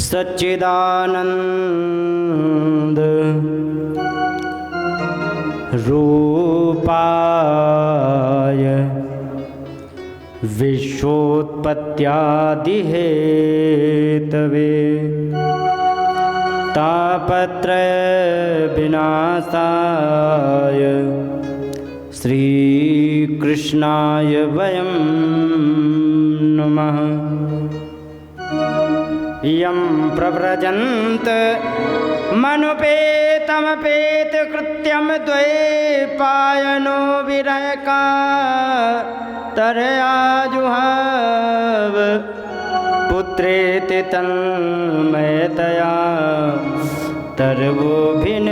सच्चिदानंद रूपाय विश्वोत्पत्त्यादिहेतवे तापत्रय विनाशाय श्रीकृष्णाय वयं नमः। यं प्रव्रजन्त मनुपेतमपेत कृत्यं द्वैपायनो विरहकातरयाजुहाव पुत्रेति तन्मयतया तर्वोऽभिनेदु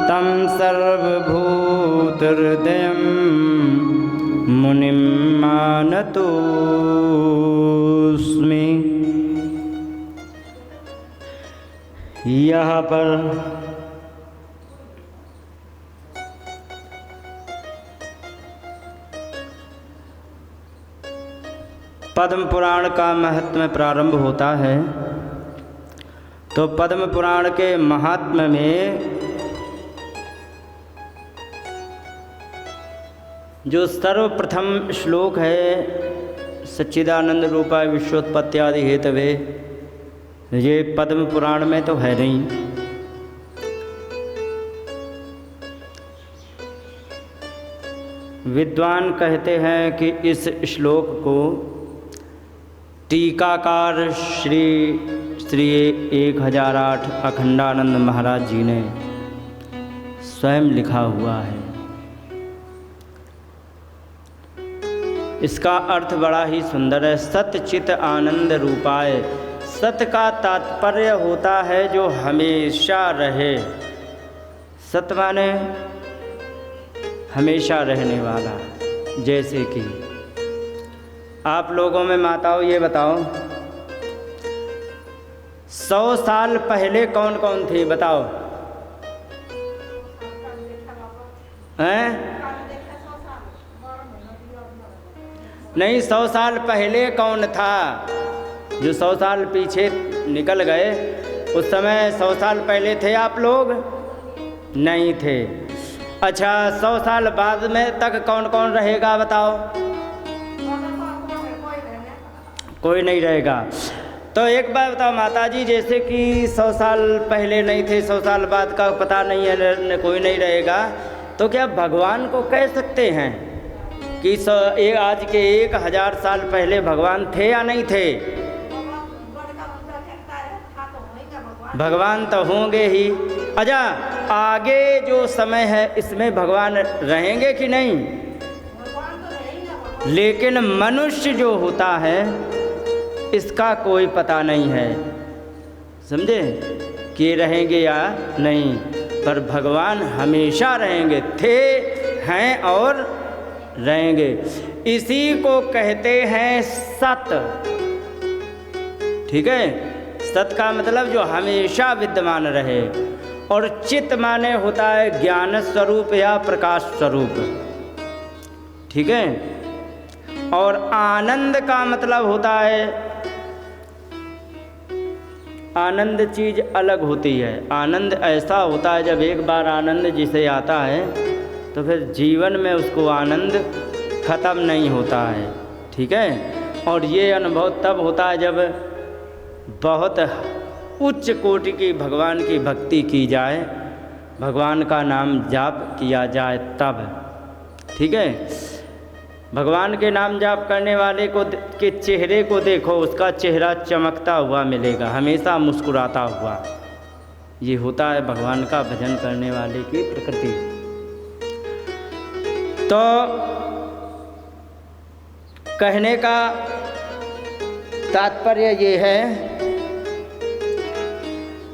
तं सर्वभूतहृदयं मुनिं मानतोऽस्मि। यहाँ पर पद्म पुराण का महात्म्य प्रारंभ होता है। तो पद्म पुराण के महात्म्य में जो सर्वप्रथम श्लोक है सच्चिदानंद रूपाय विश्वोत्पत्त्यादि हेतवे, ये पद्म पुराण में तो है नहीं। विद्वान कहते हैं कि इस श्लोक को टीकाकार श्री 1008 अखंडानंद महाराज जी ने स्वयं लिखा हुआ है। इसका अर्थ बड़ा ही सुंदर है। सत चित आनंद रूपाय। सत का तात्पर्य होता है जो हमेशा रहे। सत माने हमेशा रहने वाला। जैसे कि आप लोगों में माताओं ये बताओ, 100 साल पहले कौन कौन थे बताओ? हैं? नहीं, 100 साल पहले कौन था? जो 100 साल पीछे निकल गए, उस समय 100 साल पहले थे आप लोग? नहीं थे। अच्छा, 100 साल बाद में तक कौन कौन रहेगा बताओ? कोई नहीं रहेगा। तो एक बार बताओ माताजी, जैसे कि 100 साल पहले नहीं थे, 100 साल बाद का पता नहीं है, कोई नहीं रहेगा, तो क्या भगवान को कह सकते हैं कि आज के 1000 साल पहले भगवान थे या नहीं थे? भगवान तो होंगे ही। अच्छा, आगे जो समय है इसमें भगवान रहेंगे कि नहीं? लेकिन मनुष्य जो होता है इसका कोई पता नहीं है, समझे, कि रहेंगे या नहीं। पर भगवान हमेशा रहेंगे, थे, हैं और रहेंगे। इसी को कहते हैं सत। ठीक है? सत का मतलब जो हमेशा विद्यमान रहे। और चित माने होता है ज्ञान स्वरूप या प्रकाश स्वरूप। ठीक है? और आनंद का मतलब होता है, आनंद चीज अलग होती है। आनंद ऐसा होता है जब एक बार आनंद जिसे आता है तो फिर जीवन में उसको आनंद ख़त्म नहीं होता है। ठीक है? और ये अनुभव तब होता है जब बहुत उच्च कोटि की भगवान की भक्ति की जाए, भगवान का नाम जाप किया जाए तब। ठीक है? भगवान के नाम जाप करने वाले के चेहरे को देखो, उसका चेहरा चमकता हुआ मिलेगा, हमेशा मुस्कुराता हुआ। ये होता है भगवान का भजन करने वाले की प्रकृति। तो कहने का तात्पर्य ये है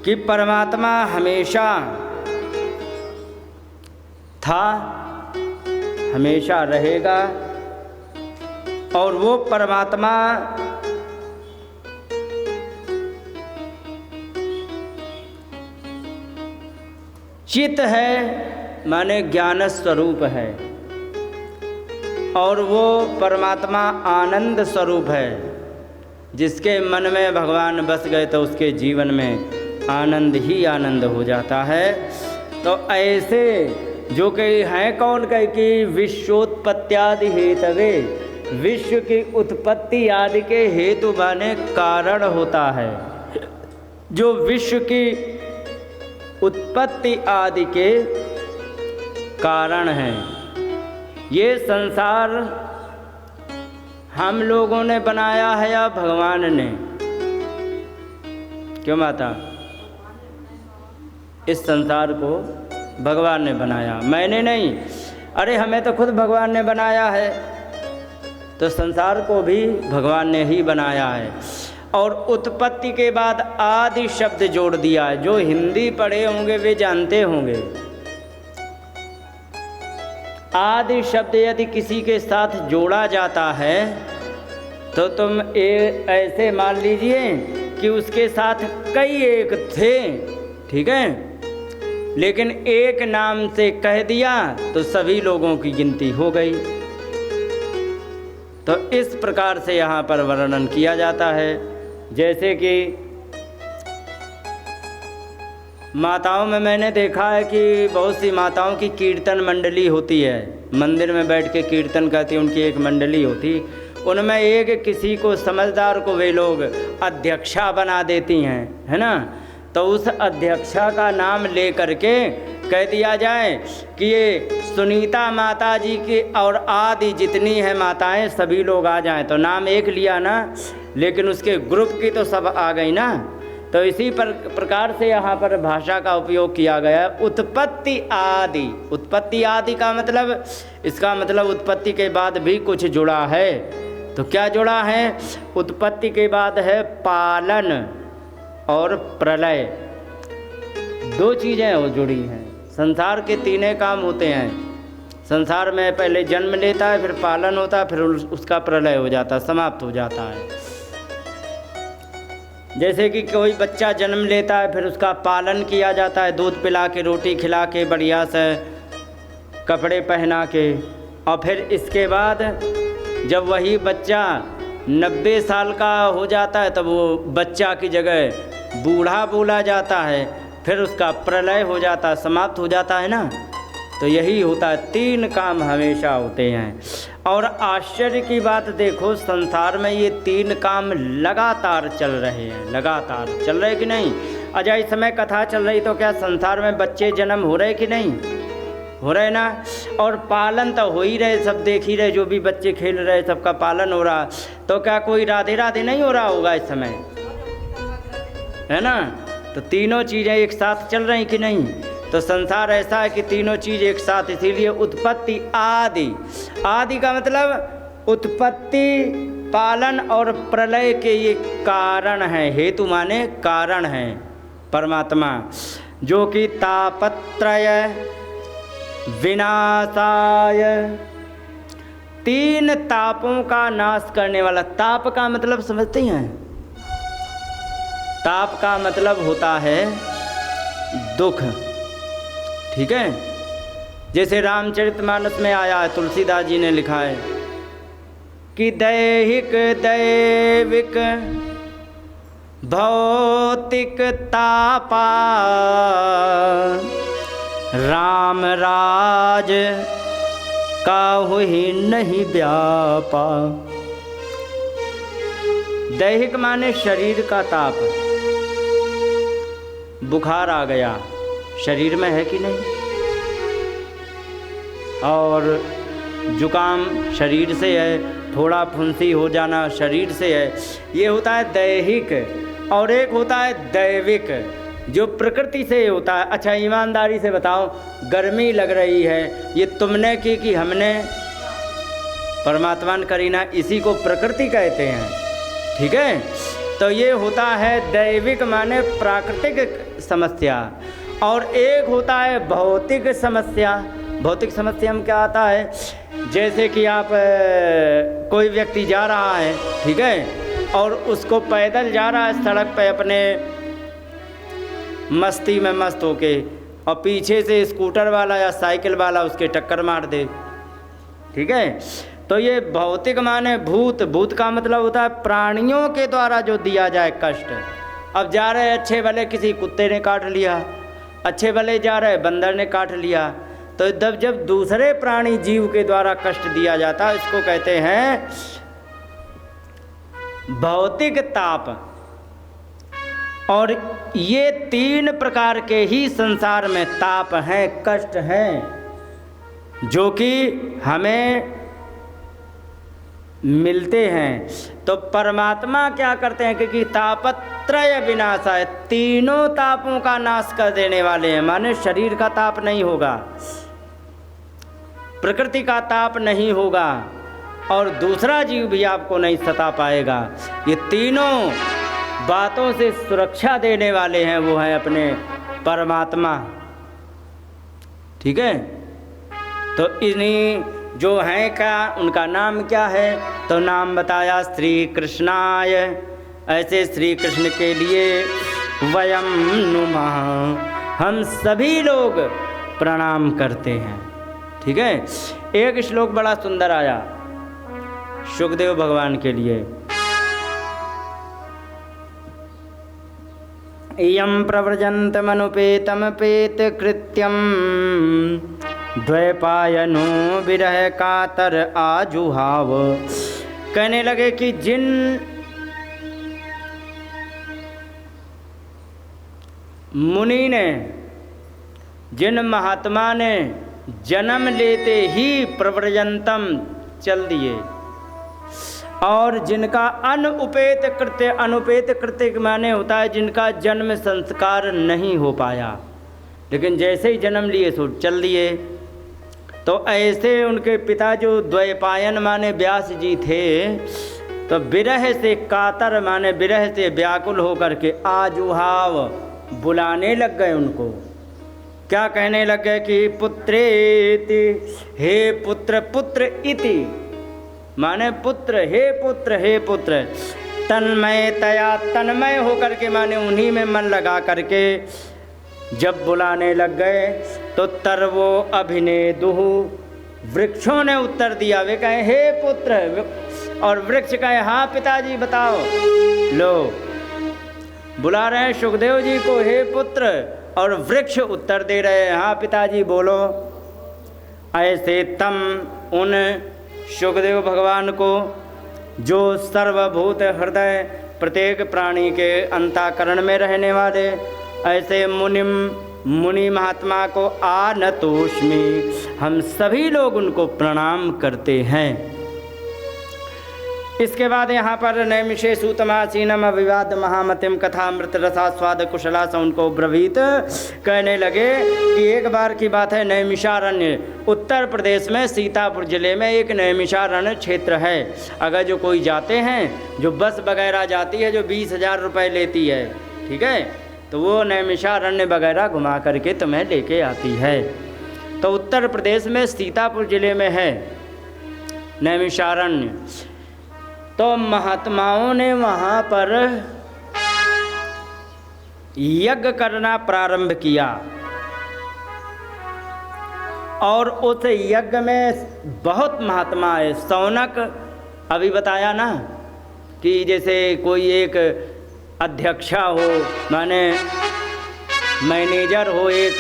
कि परमात्मा हमेशा था, हमेशा रहेगा। और वो परमात्मा चित है, माने ज्ञान स्वरूप है। और वो परमात्मा आनंद स्वरूप है। जिसके मन में भगवान बस गए तो उसके जीवन में आनंद ही आनंद हो जाता है। तो ऐसे जो कि हैं कौन कहे कि विश्वोत्पत्त्यादि हेतवे, विश्व की उत्पत्ति आदि के हेतु माने कारण होता है। जो विश्व की उत्पत्ति आदि के कारण हैं। ये संसार हम लोगों ने बनाया है या भगवान ने? क्यों माता? इस संसार को भगवान ने बनाया, मैंने नहीं। अरे हमें तो खुद भगवान ने बनाया है, तो संसार को भी भगवान ने ही बनाया है। और उत्पत्ति के बाद आदि शब्द जोड़ दिया है। जो हिंदी पढ़े होंगे वे जानते होंगे, आदि शब्द यदि किसी के साथ जोड़ा जाता है तो तुम ऐसे मान लीजिए कि उसके साथ कई एक थे, ठीक है, लेकिन एक नाम से कह दिया तो सभी लोगों की गिनती हो गई। तो इस प्रकार से यहाँ पर वर्णन किया जाता है। जैसे कि माताओं में मैंने देखा है कि बहुत सी माताओं की कीर्तन मंडली होती है, मंदिर में बैठ के कीर्तन करती, उनकी एक मंडली होती। उनमें एक किसी को समझदार को वे लोग अध्यक्षा बना देती हैं, है ना। तो उस अध्यक्षा का नाम ले करके कह दिया जाए कि ये सुनीता माता जी की और आदि जितनी है माताएं सभी लोग आ जाएं। तो नाम एक लिया ना, लेकिन उसके ग्रुप की तो सब आ गई ना। तो इसी प्रकार से यहाँ पर भाषा का उपयोग किया गया है। उत्पत्ति आदि, उत्पत्ति आदि का मतलब, इसका मतलब उत्पत्ति के बाद भी कुछ जुड़ा है। तो क्या जुड़ा है? उत्पत्ति के बाद है पालन और प्रलय, दो चीज़ें वो जुड़ी हैं। संसार के तीन काम होते हैं। संसार में पहले जन्म लेता है, फिर पालन होता है, फिर उसका प्रलय हो जाता है, समाप्त हो जाता है। जैसे कि कोई बच्चा जन्म लेता है, फिर उसका पालन किया जाता है, दूध पिला के, रोटी खिला के, बढ़िया से कपड़े पहना के, और फिर इसके बाद जब वही बच्चा 90 साल का हो जाता है तब वो बच्चा की जगह बूढ़ा बोला जाता है, फिर उसका प्रलय हो जाता है, समाप्त हो जाता है ना। तो यही होता है, तीन काम हमेशा होते हैं। और आश्चर्य की बात देखो, संसार में ये तीन काम लगातार चल रहे हैं, लगातार चल रहे कि नहीं। अच्छा, इस समय कथा चल रही तो क्या संसार में बच्चे जन्म हो रहे कि नहीं हो रहे ना। और पालन तो हो ही रहे, सब देख ही रहे, जो भी बच्चे खेल रहे सबका पालन हो रहा। तो क्या कोई राधे राधे नहीं हो रहा होगा इस समय, है ना। तो तीनों चीज़ें एक साथ चल रही कि नहीं। तो संसार ऐसा है कि तीनों चीज़ एक साथ, इसीलिए उत्पत्ति आदि, आदि का मतलब उत्पत्ति, पालन और प्रलय के ये कारण हैं। हेतु माने कारण हैं परमात्मा, जो कि तापत्रय विनाशाय, तीन तापों का नाश करने वाला। ताप का मतलब समझते हैं? ताप का मतलब होता है दुख, ठीक है। जैसे रामचरितमानस में आया है, तुलसीदास जी ने लिखा है कि दैहिक दैविक भौतिक तापा राम राज काहू ही नहीं व्यापा। दैहिक माने शरीर का ताप, बुखार आ गया शरीर में है कि नहीं, और जुकाम शरीर से है, थोड़ा फुंसी हो जाना शरीर से है, ये होता है दैहिक। और एक होता है दैविक, जो प्रकृति से होता है। अच्छा, ईमानदारी से बताओ, गर्मी लग रही है, ये तुमने की कि हमने? परमात्मा ने करी ना, इसी को प्रकृति कहते हैं, ठीक है। तो ये होता है दैविक माने प्राकृतिक समस्या। और एक होता है भौतिक समस्या। भौतिक समस्या में क्या आता है? जैसे कि आप कोई व्यक्ति जा रहा है, ठीक है, और उसको पैदल जा रहा है सड़क पे अपने मस्ती में मस्त होके, और पीछे से स्कूटर वाला या साइकिल वाला उसके टक्कर मार दे, ठीक है। तो ये भौतिक माने भूत, भूत का मतलब होता है प्राणियों के द्वारा जो दिया जाए कष्ट। अब जा रहे अच्छे भले किसी कुत्ते ने काट लिया, अच्छे भले जा रहे बंदर ने काट लिया, तो जब दूसरे प्राणी जीव के द्वारा कष्ट दिया जाता है इसको कहते हैं भौतिक ताप। और ये 3 प्रकार के ही संसार में ताप हैं, कष्ट हैं, जो कि हमें मिलते हैं। तो परमात्मा क्या करते हैं, क्योंकि तापत्रय विनाशाय, तीनों तापों का नाश कर देने वाले हैं। माने शरीर का ताप नहीं होगा, प्रकृति का ताप नहीं होगा, और दूसरा जीव भी आपको नहीं सता पाएगा। ये तीनों बातों से सुरक्षा देने वाले हैं, वो हैं अपने परमात्मा। ठीक है, तो इन्हीं जो हैं क्या, उनका नाम क्या है, तो नाम बताया श्री कृष्णाय। ऐसे श्री कृष्ण के लिए वयम नुमः, हम सभी लोग प्रणाम करते हैं। ठीक है, एक श्लोक बड़ा सुंदर आया सुखदेव भगवान के लिए। इयं प्रव्रजन्तमनुपेतमपेत कृत्यं द्वैपायनो विरह कातर आजुहाव। कहने लगे कि जिन मुनि ने, जिन महात्मा ने जन्म लेते ही प्रव्रजंतम चल दिए, और जिनका अनुपेत कृत्य, अनुपेत कृत्य के माने होता है जिनका जन्म संस्कार नहीं हो पाया, लेकिन जैसे ही जन्म लिए सो चल दिए, तो ऐसे उनके पिता जो द्वैपायन माने व्यास जी थे, तो विरह से कातर माने विरह से व्याकुल होकर के आजुहाव बुलाने लग गए उनको। क्या कहने लग गए कि पुत्रेति, हे पुत्र, पुत्र इति माने पुत्र, हे पुत्र, हे पुत्र। तन्मयतया, तन्मय होकर के माने उन्हीं में मन लगा करके जब बुलाने लग गए, तो तरवो अभिनेदुः, वृक्षों ने उत्तर दिया। वे कहें हे पुत्र, और वृक्ष कहें हाँ पिताजी बताओ। लो बुला रहे हैं सुखदेव जी को हे पुत्र, और वृक्ष उत्तर दे रहे हैं हाँ पिताजी बोलो। ऐसे तम उन सुखदेव भगवान को, जो सर्वभूत हृदय प्रत्येक प्राणी के अंतःकरण में रहने वाले, ऐसे मुनि महात्मा को आनतोष्मि, हम सभी लोग उनको प्रणाम करते हैं। इसके बाद यहाँ पर नैमिषे सूतमासीनम अविवाद महामतिम कथामृत रसास्वाद कुशला से उनको ब्रवीत कहने लगे कि एक बार की बात है, नैमिषारण्य उत्तर प्रदेश में सीतापुर जिले में एक नैमिषारण्य क्षेत्र है। अगर जो कोई जाते हैं, जो बस वगैरह जाती है जो 20,000 रुपये लेती है, ठीक है, तो वो नैमिषारण्य वगैरह घुमा करके तुम्हें लेके आती है। तो उत्तर प्रदेश में सीतापुर जिले में है नैमिषारण्य। तो महात्माओं ने वहाँ पर यज्ञ करना प्रारंभ किया, और उस यज्ञ में बहुत महात्मा है। सौनक अभी बताया ना कि जैसे कोई एक अध्यक्षा हो, माने मैनेजर हो एक,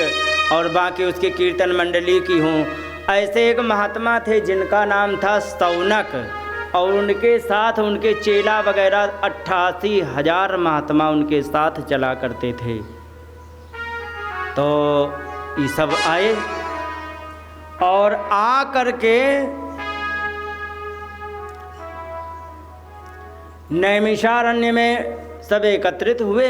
और बाकी उसकी कीर्तन मंडली की हो, ऐसे एक महात्मा थे जिनका नाम था सौनक, और उनके साथ उनके चेला वगैरह 88,000 महात्मा उनके साथ चला करते थे। तो ये सब आए और आ करके नैमिषारण्य में सब एकत्रित हुए।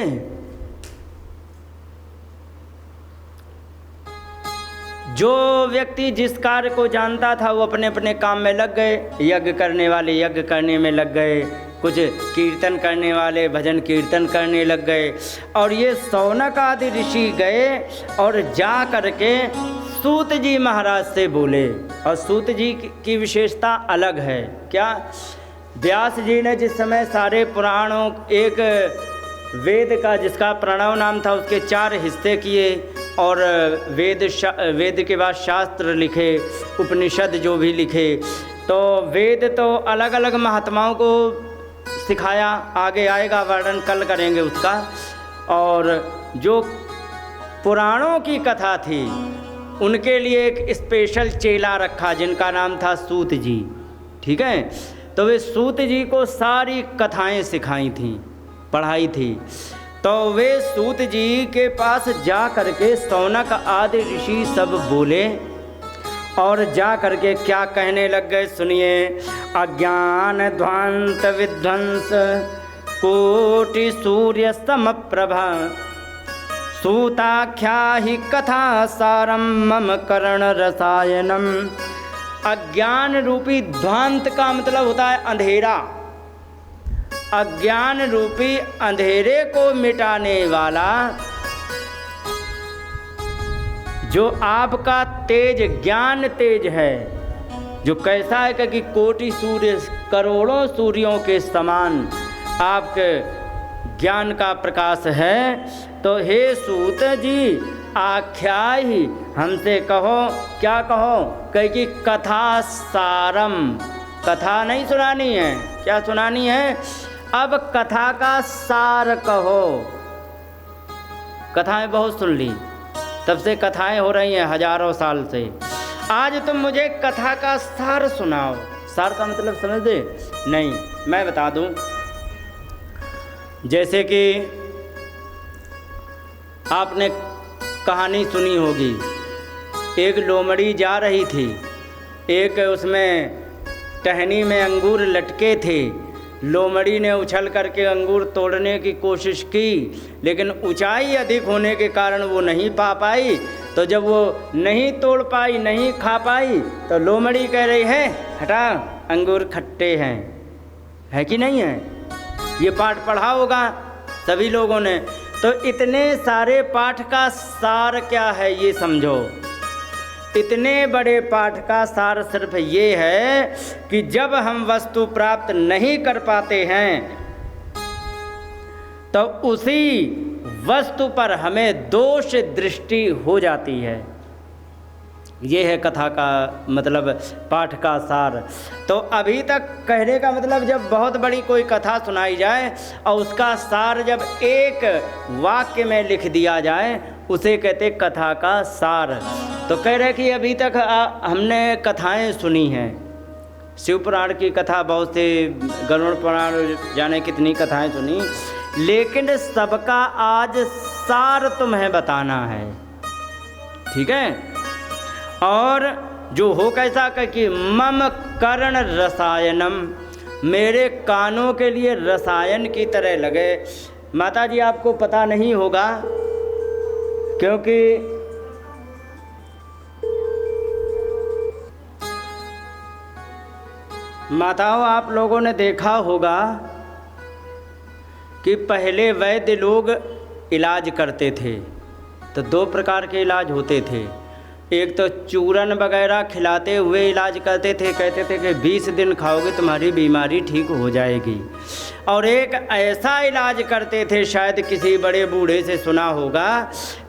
जो व्यक्ति जिस कार्य को जानता था वो अपने अपने काम में लग गए। यज्ञ करने वाले यज्ञ करने में लग गए, कुछ कीर्तन करने वाले भजन कीर्तन करने लग गए। और ये सौनक आदि ऋषि गए और जा करके सूत जी महाराज से बोले। और सूत जी की विशेषता अलग है। क्या? व्यास जी ने जिस समय सारे पुराणों, एक वेद का जिसका प्रणव नाम था उसके 4 हिस्से किए, और वेद के बाद शास्त्र लिखे, उपनिषद जो भी लिखे, तो वेद तो अलग अलग महात्माओं को सिखाया, आगे आएगा वर्णन, कल करेंगे उसका। और जो पुराणों की कथा थी उनके लिए एक स्पेशल चेला रखा जिनका नाम था सूत जी, ठीक है। तो वे सूत जी को सारी कथाएं सिखाई थी, पढ़ाई थी। तो वे सूत जी के पास जा करके शौनक आदि ऋषि सब बोले और जा करके क्या कहने लग गए, सुनिए। अज्ञान ध्वांत विध्वंस कोटि सूर्य समप्रभा सूताख्या ही कथा सारम मम कर्ण रसायनम। अज्ञान रूपी ध्वांत का मतलब होता है अंधेरा। अज्ञान रूपी अंधेरे को मिटाने वाला जो आपका तेज, ज्ञान तेज है, जो कैसा है कि कोटि सूर्य, करोड़ों सूर्यों के समान आपके ज्ञान का प्रकाश है। तो हे सूत जी आख्याय ही, हमसे कहो, क्या कहो, कहे कि कथा सारम, कथा नहीं सुनानी है, क्या सुनानी है, अब कथा का सार कहो। कथाएं बहुत सुन ली, तब से कथाएं हो रही हैं हजारों साल से, आज तुम मुझे कथा का सार सुनाओ। सार का मतलब समझ दे? नहीं, मैं बता दूं। जैसे कि आपने कहानी सुनी होगी, एक लोमड़ी जा रही थी, एक उसमें टहनी में अंगूर लटके थे। लोमड़ी ने उछल करके अंगूर तोड़ने की कोशिश की, लेकिन ऊंचाई अधिक होने के कारण वो नहीं पा पाई। तो जब वो नहीं तोड़ पाई, नहीं खा पाई, तो लोमड़ी कह रही है, हटा, अंगूर खट्टे हैं, है कि नहीं है? ये पाठ पढ़ा होगा सभी लोगों ने। तो इतने सारे पाठ का सार क्या है ये समझो। इतने बड़े पाठ का सार सिर्फ ये है कि जब हम वस्तु प्राप्त नहीं कर पाते हैं तो उसी वस्तु पर हमें दोष दृष्टि हो जाती है। ये है कथा का मतलब, पाठ का सार। तो अभी तक कहने का मतलब, जब बहुत बड़ी कोई कथा सुनाई जाए और उसका सार जब एक वाक्य में लिख दिया जाए, उसे कहते कथा का सार। तो कह रहे कि अभी तक हमने कथाएं सुनी हैं, शिव पुराण की कथा बहुत से, गरुड़ पुराण, जाने कितनी कथाएं सुनी, लेकिन सबका आज सार तुम्हें बताना है, ठीक है। और जो हो कैसा कि मम कर्ण रसायनम, मेरे कानों के लिए रसायन की तरह लगे। माता जी आपको पता नहीं होगा, क्योंकि माताओं आप लोगों ने देखा होगा कि पहले वैद्य लोग इलाज करते थे, तो दो प्रकार के इलाज होते थे। एक तो चूरन वगैरह खिलाते हुए इलाज करते थे, कहते थे कि 20 दिन खाओगे तुम्हारी बीमारी ठीक हो जाएगी। और एक ऐसा इलाज करते थे, शायद किसी बड़े बूढ़े से सुना होगा,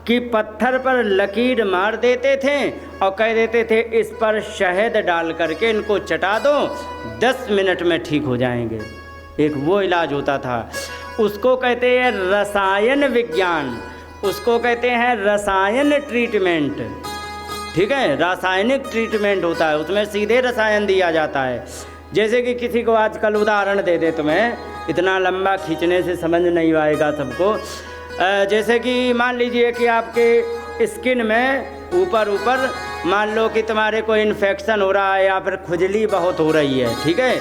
कि पत्थर पर लकीर मार देते थे और कह देते थे इस पर शहद डाल करके इनको चटा दो, 10 मिनट में ठीक हो जाएंगे। एक वो इलाज होता था, उसको कहते हैं रसायन विज्ञान, उसको कहते हैं रसायन ट्रीटमेंट, ठीक है। रासायनिक ट्रीटमेंट होता है, उसमें सीधे रसायन दिया जाता है। जैसे कि किसी को आजकल उदाहरण दे दे, तुम्हें इतना लंबा खींचने से समझ नहीं आएगा सबको। जैसे कि मान लीजिए कि आपके स्किन में ऊपर मान लो कि तुम्हारे कोई इन्फेक्शन हो रहा है या फिर खुजली बहुत हो रही है, ठीक है।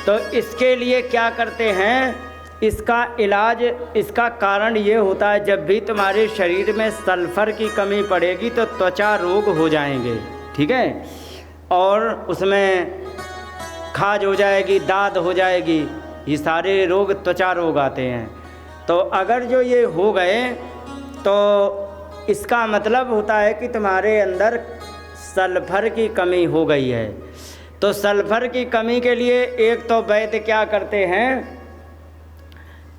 तो इसके लिए क्या करते हैं, इसका इलाज, इसका कारण ये होता है, जब भी तुम्हारे शरीर में सल्फ़र की कमी पड़ेगी तो त्वचा रोग हो जाएंगे, ठीक है, और उसमें खाज हो जाएगी, दाद हो जाएगी, ये सारे रोग त्वचा रोग आते हैं। तो अगर जो ये हो गए तो इसका मतलब होता है कि तुम्हारे अंदर सल्फ़र की कमी हो गई है। तो सल्फ़र की कमी के लिए एक तो वैद्य क्या करते हैं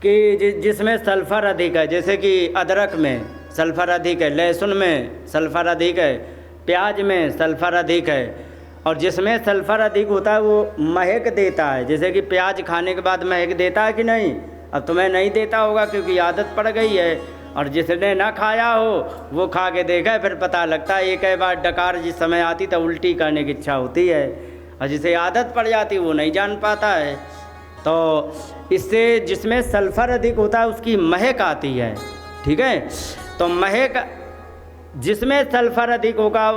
कि जिसमें सल्फ़र अधिक है, जैसे कि अदरक में सल्फ़र अधिक है, लहसुन में सल्फ़र अधिक है, प्याज में सल्फ़र अधिक है, और जिसमें सल्फ़र अधिक होता है वो महक देता है। जैसे कि प्याज खाने के बाद महक देता है कि नहीं? अब तुम्हें नहीं देता होगा क्योंकि आदत पड़ गई है, और जिसने ना खाया हो वो खा के देखा है, फिर पता लगता है। एक बार डकार जिस समय आती तो उल्टी करने की इच्छा होती है, और जिसे आदत पड़ जाती वो नहीं जान पाता है। तो इससे जिसमें सल्फ़र अधिक होता है उसकी महक आती है, ठीक है। तो महक जिसमें सल्फ़र अधिक होगा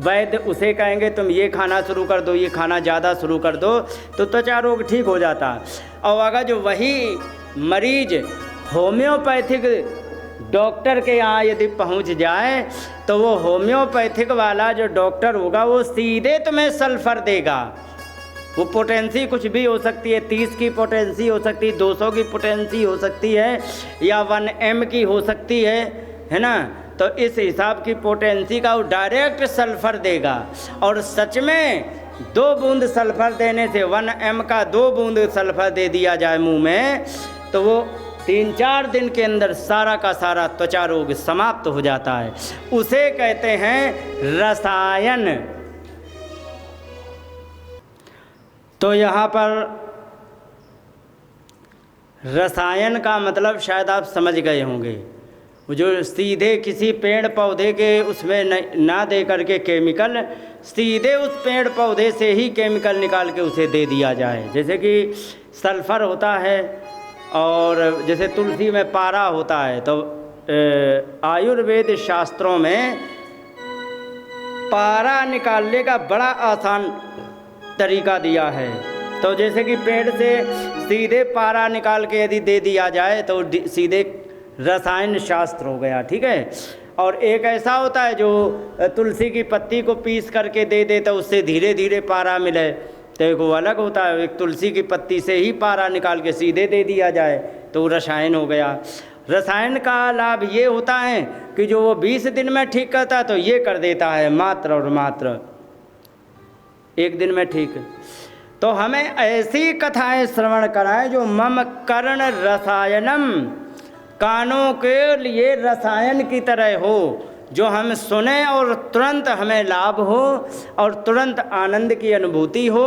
वैद्य उसे कहेंगे तुम ये खाना शुरू कर दो, ये खाना ज़्यादा शुरू कर दो, तो त्वचा रोग ठीक हो जाता है। और अगर जो वही मरीज होम्योपैथिक डॉक्टर के यहाँ यदि पहुँच जाए तो वो होम्योपैथिक वाला जो डॉक्टर होगा वो सीधे तुम्हें सल्फ़र देगा। वो पोटेंसी कुछ भी हो सकती है, 30 की पोटेंसी हो सकती है, 200 की पोटेंसी हो सकती है, या 1 m की हो सकती है ना। तो इस हिसाब की पोटेंसी का वो डायरेक्ट सल्फ़र देगा। और सच में 2 बूंद सल्फ़र देने से 1 m का 2 बूंद सल्फ़र दे दिया जाए मुंह में तो वो 3-4 दिन के अंदर सारा का सारा त्वचा रोग समाप्त हो जाता है। उसे कहते हैं रसायन। तो यहाँ पर रसायन का मतलब शायद आप समझ गए होंगे, जो सीधे किसी पेड़ पौधे के उसमें ना दे करके केमिकल, सीधे उस पेड़ पौधे से ही केमिकल निकाल के उसे दे दिया जाए। जैसे कि सल्फ़र होता है और जैसे तुलसी में पारा होता है, तो आयुर्वेद शास्त्रों में पारा निकालने का बड़ा आसान तरीका दिया है। तो जैसे कि पेड़ से सीधे पारा निकाल के यदि दे दिया जाए तो सीधे रसायन शास्त्र हो गया, ठीक है। और एक ऐसा होता है जो तुलसी की पत्ती को पीस करके दे दे तो उससे धीरे धीरे पारा मिले, तो एक वो अलग होता है। एक तुलसी की पत्ती से ही पारा निकाल के सीधे दे दिया जाए तो वो रसायन हो गया। रसायन का लाभ ये होता है कि जो वो 20 दिन में ठीक करता है तो ये कर देता है मात्र और मात्र 1 दिन में ठीक। तो हमें ऐसी कथाएं श्रवण कराएं जो मम कर्ण रसायनम, कानों के लिए रसायन की तरह हो, जो हम सुने और तुरंत हमें लाभ हो और तुरंत आनंद की अनुभूति हो,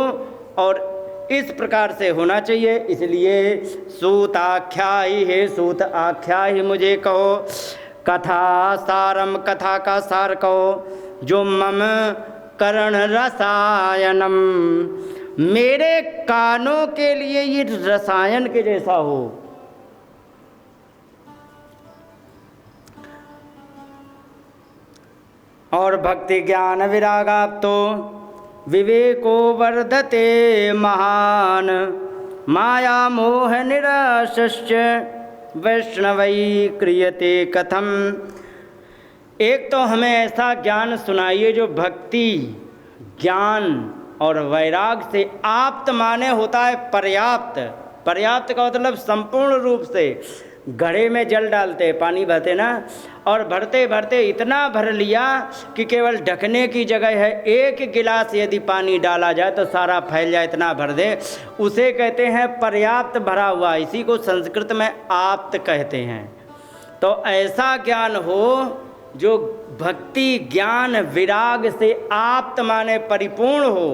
और इस प्रकार से होना चाहिए। इसलिए सूत आख्यायी है, सूत आख्यायी मुझे कहो, कथा सारम, कथा का सार कहो, जो मम कर्ण रसायनम, मेरे कानों के लिए ये रसायन के जैसा हो। और भक्ति ज्ञान विरागाप्तो विवेको वर्धते महान, माया मोह निराशश्च वैष्णवै क्रियते कथम। एक तो हमें ऐसा ज्ञान सुनाइए जो भक्ति ज्ञान और वैराग से आप्त माने होता है पर्याप्त। पर्याप्त का मतलब संपूर्ण रूप से। घड़े में जल डालते हैं, पानी भरते ना, और भरते भरते इतना भर लिया कि केवल ढकने की जगह है। 1 गिलास यदि पानी डाला जाए तो सारा फैल जाए, इतना भर दे, उसे कहते हैं पर्याप्त भरा हुआ। इसी को संस्कृत में आप्त कहते हैं। तो ऐसा ज्ञान हो जो भक्ति ज्ञान विराग से आप्त माने परिपूर्ण हो,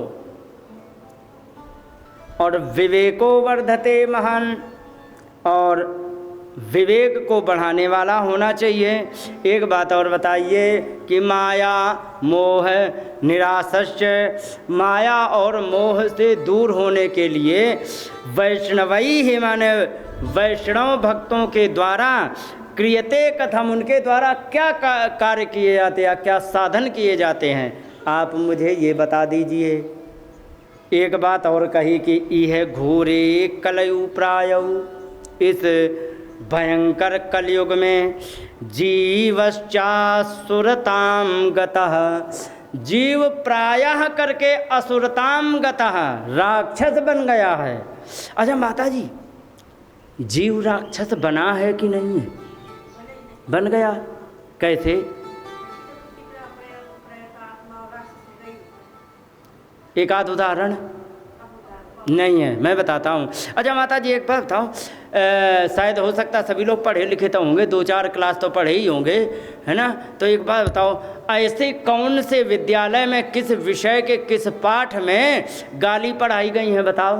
और विवेको वर्धते महान, और विवेक को बढ़ाने वाला होना चाहिए। एक बात और बताइए कि माया मोह निराशश्च, माया और मोह से दूर होने के लिए वैष्णवई ही माने वैष्णव भक्तों के द्वारा क्रियते कथम, उनके द्वारा क्या कार्य किए जाते हैं, क्या साधन किए जाते हैं, आप मुझे ये बता दीजिए। एक बात और कही कि इह घोरे कलयु प्रायउ, इस भयंकर कलयुग में जीवश्चासुरताम गतः, जीव प्रायः करके असुरताम गतः, राक्षस बन गया है। अच्छा माता जी, जीव राक्षस बना है कि नहीं है? बन गया। कैसे? एक आध उदाहरण नहीं है, मैं बताता हूँ। अच्छा माता जी एक बात बताओ, शायद हो सकता सभी लोग पढ़े लिखे तो होंगे, 2-4 क्लास तो पढ़े ही होंगे, है ना। तो एक बात बताओ, ऐसे कौन से विद्यालय में किस विषय के किस पाठ में गाली पढ़ाई गई है बताओ?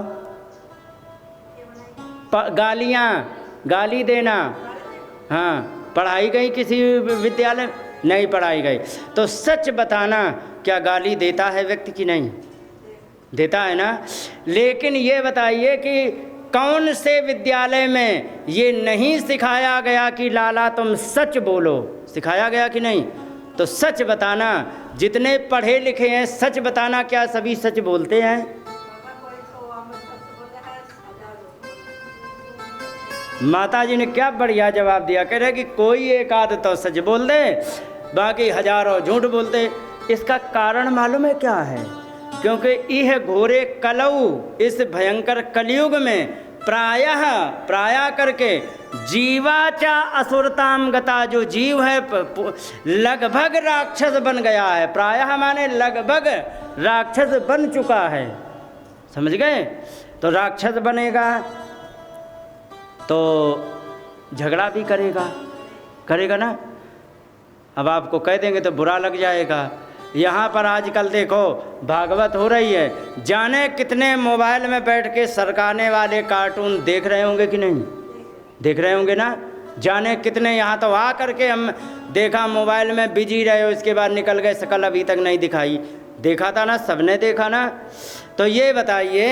गालियाँ, गाली देना, हाँ, पढ़ाई गई किसी विद्यालय? नहीं पढ़ाई गई। तो सच बताना, क्या गाली देता है व्यक्ति की? नहीं देता है ना। लेकिन ये बताइए कि कौन से विद्यालय में ये नहीं सिखाया गया कि लाला तुम सच बोलो? सिखाया गया कि नहीं? तो सच बताना, जितने पढ़े लिखे हैं सच बताना, क्या सभी सच बोलते हैं? माता जी ने क्या बढ़िया जवाब दिया, कह रहे कि कोई एक आध तो सच बोल दे, बाकी हजारों झूठ बोलते। इसका कारण मालूम है क्या है? क्योंकि यह घोरे कलऊ, इस भयंकर कलयुग में प्रायः करके जीवाचा असुरताम गता, जो जीव है लगभग राक्षस बन गया है। प्रायः माने लगभग राक्षस बन चुका है, समझ गए? तो राक्षस बनेगा तो झगड़ा भी करेगा ना। अब आपको कह देंगे तो बुरा लग जाएगा। यहाँ पर आजकल देखो भागवत हो रही है, जाने कितने मोबाइल में बैठ के सरकाने वाले कार्टून देख रहे होंगे कि नहीं? देख रहे होंगे ना। जाने कितने, यहाँ तो आ करके हम देखा मोबाइल में बिजी रहे हो, इसके बाद निकल गए, शकल अभी तक नहीं दिखाई। देखा था ना, सबने देखा ना। तो ये बताइए,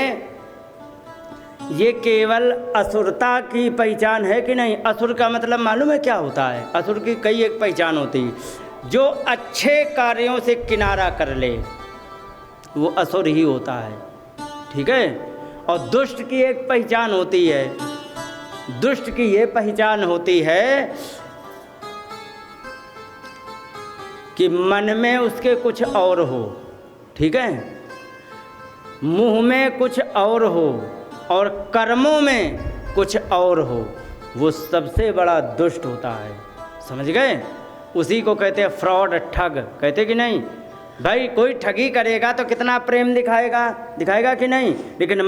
ये केवल असुरता की पहचान है कि नहीं? असुर का मतलब मालूम है क्या होता है? असुर की कई एक पहचान होती है। जो अच्छे कार्यों से किनारा कर ले वो असुर ही होता है, ठीक है? और दुष्ट की एक पहचान होती है, दुष्ट की ये पहचान होती है कि मन में उसके कुछ और हो, ठीक है? मुंह में कुछ और हो और कर्मों में कुछ और हो, वो सबसे बड़ा दुष्ट होता है, समझ गए? उसी को कहते हैं फ्रॉड, ठग, कहते कि नहीं? भाई कोई ठगी करेगा तो कितना प्रेम दिखाएगा कि नहीं? लेकिन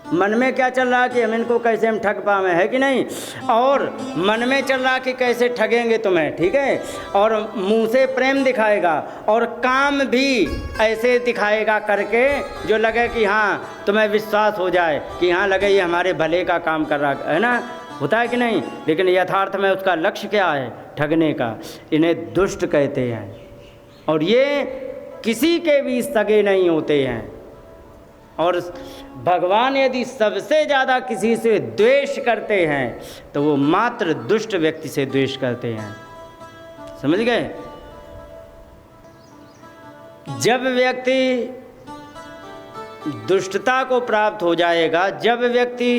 मन में क्या चल रहा कि हम इनको कैसे हम ठग पावे, है कि नहीं? और मन में चल रहा कि कैसे ठगेंगे तुम्हें, ठीक है? और मुंह से प्रेम दिखाएगा और काम भी ऐसे दिखाएगा करके जो लगे कि हाँ तुम्हें विश्वास हो जाए कि हाँ लगे ये हमारे भले का काम कर रहा है ना, होता है कि नहीं? लेकिन यथार्थ में उसका लक्ष्य क्या है? ठगने का। इन्हें दुष्ट कहते हैं। और ये किसी के भी सगे नहीं होते हैं। और भगवान यदि सबसे ज़्यादा किसी से द्वेष करते हैं तो वो मात्र दुष्ट व्यक्ति से द्वेष करते हैं, समझ गए? जब व्यक्ति दुष्टता को प्राप्त हो जाएगा, जब व्यक्ति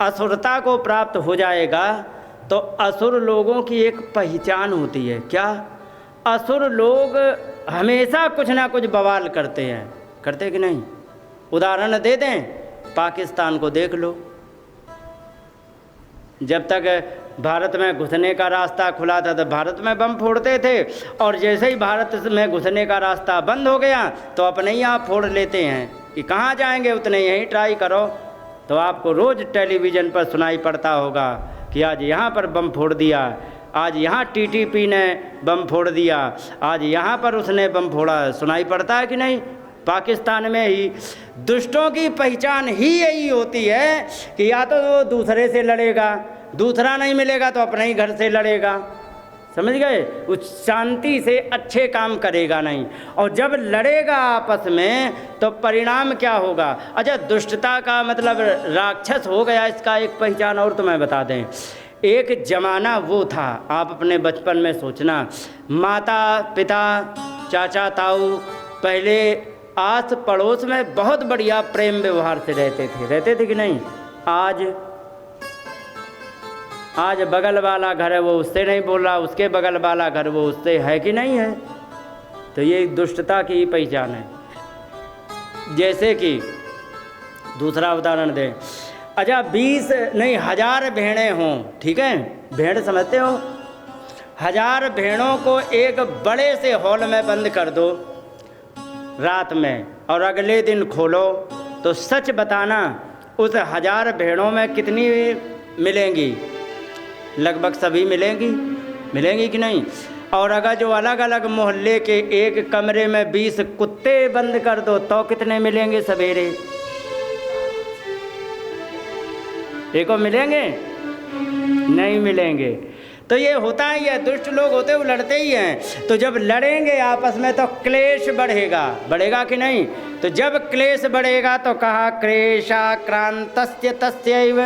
असुरता को प्राप्त हो जाएगा, तो असुर लोगों की एक पहचान होती है। क्या? असुर लोग हमेशा कुछ ना कुछ बवाल करते हैं, करते कि नहीं? उदाहरण दे दें, पाकिस्तान को देख लो। जब तक भारत में घुसने का रास्ता खुला था तो भारत में बम फोड़ते थे, और जैसे ही भारत में घुसने का रास्ता बंद हो गया तो अपने ही आप फोड़ लेते हैं कि कहाँ जाएंगे, उतने यहीं ट्राई करो। तो आपको रोज़ टेलीविज़न पर सुनाई पड़ता होगा कि आज यहाँ पर बम फोड़ दिया, आज यहाँ टीटीपी ने बम फोड़ दिया, आज यहाँ पर उसने बम फोड़ा। सुनाई पड़ता है कि नहीं? पाकिस्तान में ही दुष्टों की पहचान ही यही होती है कि या तो वो दूसरे से लड़ेगा, दूसरा नहीं मिलेगा तो अपने ही घर से लड़ेगा, समझ गए? उस शांति से अच्छे काम करेगा नहीं। और जब लड़ेगा आपस में तो परिणाम क्या होगा? अच्छा, दुष्टता का मतलब राक्षस हो गया, इसका एक पहचान और तुम्हें बता दें। एक ज़माना वो था, आप अपने बचपन में सोचना, माता पिता चाचा ताऊ पहले आस पड़ोस में बहुत बढ़िया प्रेम व्यवहार से रहते थे कि नहीं? आज बगल वाला घर है वो उससे नहीं बोल रहा, उसके बगल वाला घर वो उससे है कि नहीं है? तो ये दुष्टता की पहचान है। जैसे कि दूसरा उदाहरण दें, अच्छा 20 नहीं 1000 भेड़ें हों, ठीक है? भेड़ समझते हो? 1000 भेड़ों को एक बड़े से हॉल में बंद कर दो रात में और अगले दिन खोलो, तो सच बताना उस 1000 भेड़ों में कितनी मिलेंगी? लगभग सभी मिलेंगी। मिलेंगी कि नहीं? और अगर जो अलग अलग मोहल्ले के एक कमरे में 20 कुत्ते बंद कर दो तो कितने मिलेंगे सवेरे? देखो मिलेंगे? नहीं मिलेंगे। तो ये होता ही है, दुष्ट लोग होते वो लड़ते ही हैं। तो जब लड़ेंगे आपस में तो क्लेश बढ़ेगा, बढ़ेगा कि नहीं? तो जब क्लेश बढ़ेगा तो कहा क्लेशाक्रांतस्य तस्यैव,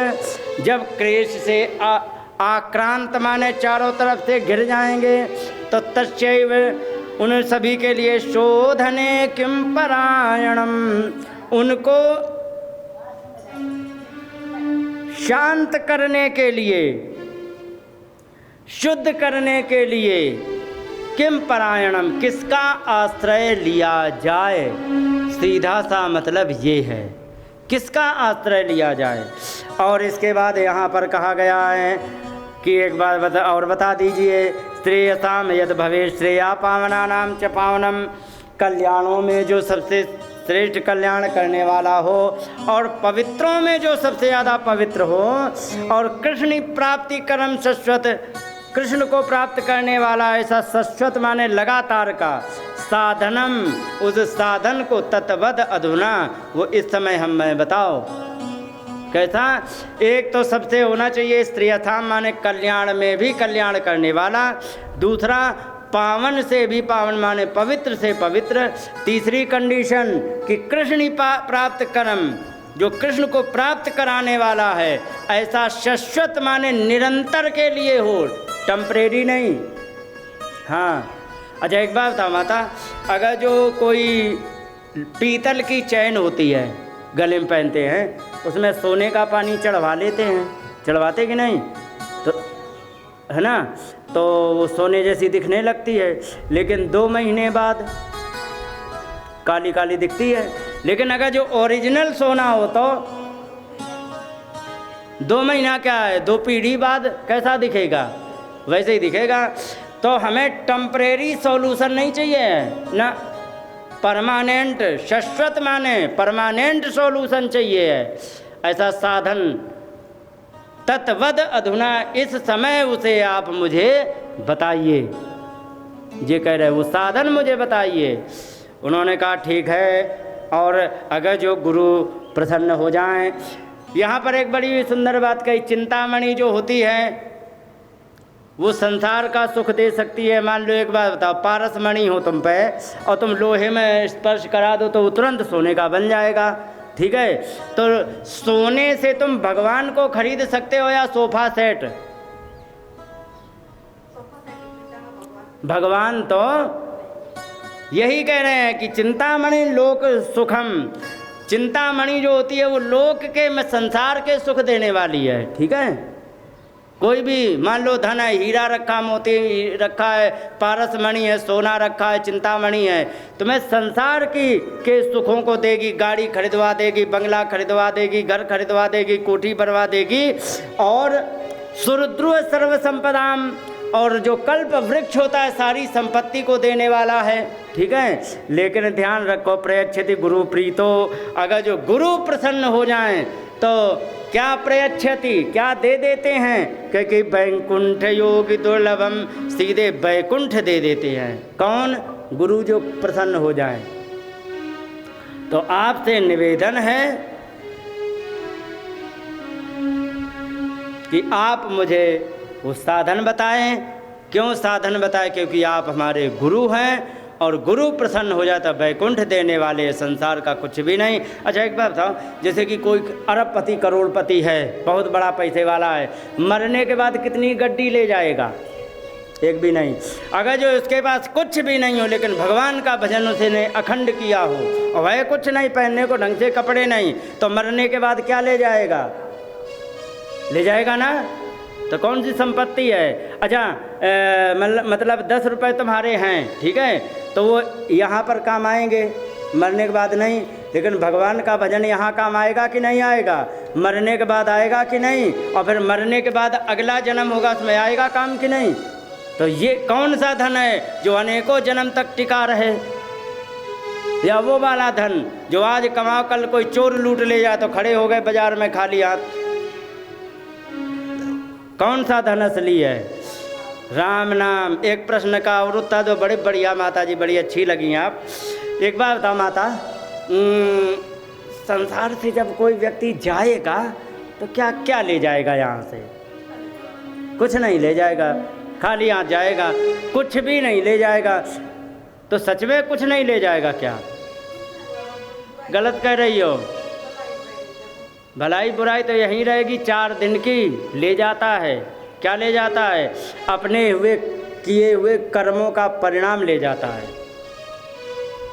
जब क्लेश से आक्रांत माने चारों तरफ से घिर जाएंगे तो तस्यैव उन सभी के लिए शोधने किम परायणम, उनको शांत करने के लिए, शुद्ध करने के लिए किम परायणम, किसका आश्रय लिया जाए? सीधा सा मतलब ये है, किसका आश्रय लिया जाए। और इसके बाद यहाँ पर कहा गया है कि एक बार और बता दीजिए, श्रेयसाम यद भवे श्रेया पावनानाम च पावनम, कल्याणों में जो सबसे श्रेष्ठ कल्याण करने वाला हो और पवित्रों में जो सबसे ज़्यादा पवित्र हो, और कृष्ण प्राप्ति कर्म शाश्वत, कृष्ण को प्राप्त करने वाला ऐसा शाश्वत माने लगातार का साधनम, उस साधन को तत्वद अधुना, वो इस समय हमें बताओ कैसा। एक तो सबसे होना चाहिए स्त्रियथाम माने कल्याण में भी कल्याण करने वाला, दूसरा पावन से भी पावन माने पवित्र से पवित्र, तीसरी कंडीशन कि कृष्ण प्राप्त कर्म, जो कृष्ण को प्राप्त कराने वाला है ऐसा शाश्वत माने निरंतर के लिए हो, टेम्परेरी नहीं। हाँ अच्छा एक बात बताओ माता, अगर जो कोई पीतल की चैन होती है गले में पहनते हैं, उसमें सोने का पानी चढ़वा लेते हैं, चढ़वाते कि नहीं? तो है ना, तो वो सोने जैसी दिखने लगती है, लेकिन 2 महीने बाद काली काली दिखती है। लेकिन अगर जो ओरिजिनल सोना हो तो 2 महीना क्या है, 2 पीढ़ी बाद कैसा दिखेगा? वैसे ही दिखेगा। तो हमें टेम्परेरी सॉल्यूशन नहीं चाहिए ना, परमानेंट, शाश्वत माने परमानेंट सॉल्यूशन चाहिए। ऐसा साधन तत्वद अधुना, इस समय उसे आप मुझे बताइए। ये कह रहे वो साधन मुझे बताइए। उन्होंने कहा ठीक है, और अगर जो गुरु प्रसन्न हो जाएं। यहाँ पर एक बड़ी सुंदर बात कही, चिंतामणि जो होती है वो संसार का सुख दे सकती है। मान लो एक बात बताओ, पारस मणि हो तुम पे और तुम लोहे में स्पर्श करा दो तो तुरंत सोने का बन जाएगा, ठीक है? तो सोने से तुम भगवान को खरीद सकते हो या सोफा सेट? भगवान तो यही कह रहे हैं कि चिंतामणि लोक सुखम, चिंतामणि जो होती है वो लोक के में संसार के सुख देने वाली है, ठीक है? कोई भी मान लो धन है, हीरा रखा, मोती रखा है, पारस मणि है, सोना रखा है, चिंतामणि है, तुम्हें संसार की के सुखों को देगी, गाड़ी खरीदवा देगी, बंगला खरीदवा देगी, घर खरीदवा देगी, कोठी बनवा देगी, और सुरुद्र सर्व संपदाम, और जो कल्प वृक्ष होता है सारी संपत्ति को देने वाला है, ठीक है? लेकिन ध्यान रखो, प्रयच्छति गुरु प्रीतो, अगर जो गुरु प्रसन्न हो जाएं तो क्या प्रयच्छति, क्या दे देते हैं? क्योंकि वैकुंठ योगी दुर्लभम, सीधे वैकुंठ दे देते हैं। कौन? गुरु जो प्रसन्न हो जाए। तो आपसे निवेदन है कि आप मुझे वो साधन बताएं। क्यों साधन बताएं? क्योंकि आप हमारे गुरु हैं, और गुरु प्रसन्न हो जाता वैकुंठ देने वाले, संसार का कुछ भी नहीं। अच्छा एक बात बताओ, जैसे कि कोई अरबपति करोड़पति है, बहुत बड़ा पैसे वाला है, मरने के बाद कितनी गड्डी ले जाएगा? एक भी नहीं। अगर जो उसके पास कुछ भी नहीं हो लेकिन भगवान का भजन उसने अखंड किया हो, और वह कुछ नहीं, पहनने को ढंग से कपड़े नहीं, तो मरने के बाद क्या ले जाएगा? ले जाएगा ना? तो कौन सी संपत्ति है? अच्छा मतलब 10 रुपये तुम्हारे हैं, ठीक है, तो वो यहाँ पर काम आएंगे, मरने के बाद नहीं। लेकिन भगवान का भजन यहाँ काम आएगा कि नहीं आएगा? मरने के बाद आएगा कि नहीं? और फिर मरने के बाद अगला जन्म होगा, उसमें आएगा काम कि नहीं? तो ये कौन सा धन है जो अनेकों जन्म तक टिका रहे? या वो वाला धन जो आज कमाओ कल कोई चोर लूट ले जाए तो खड़े हो गए बाजार में खाली हाथ? कौन सा धन असली है? राम नाम। एक प्रश्न का और उत्तर दो। बड़े बढ़िया माता जी, बड़ी अच्छी लगी आप। एक बार बताओ माता, संसार से जब कोई व्यक्ति जाएगा तो क्या क्या ले जाएगा यहाँ से? कुछ नहीं ले जाएगा, खाली हाथ जाएगा, कुछ भी नहीं ले जाएगा। तो सच में कुछ नहीं ले जाएगा क्या? गलत कह रही हो। भलाई बुराई तो यहीं रहेगी, 4 दिन की। ले जाता है, क्या ले जाता है? अपने हुए किए हुए कर्मों का परिणाम ले जाता है।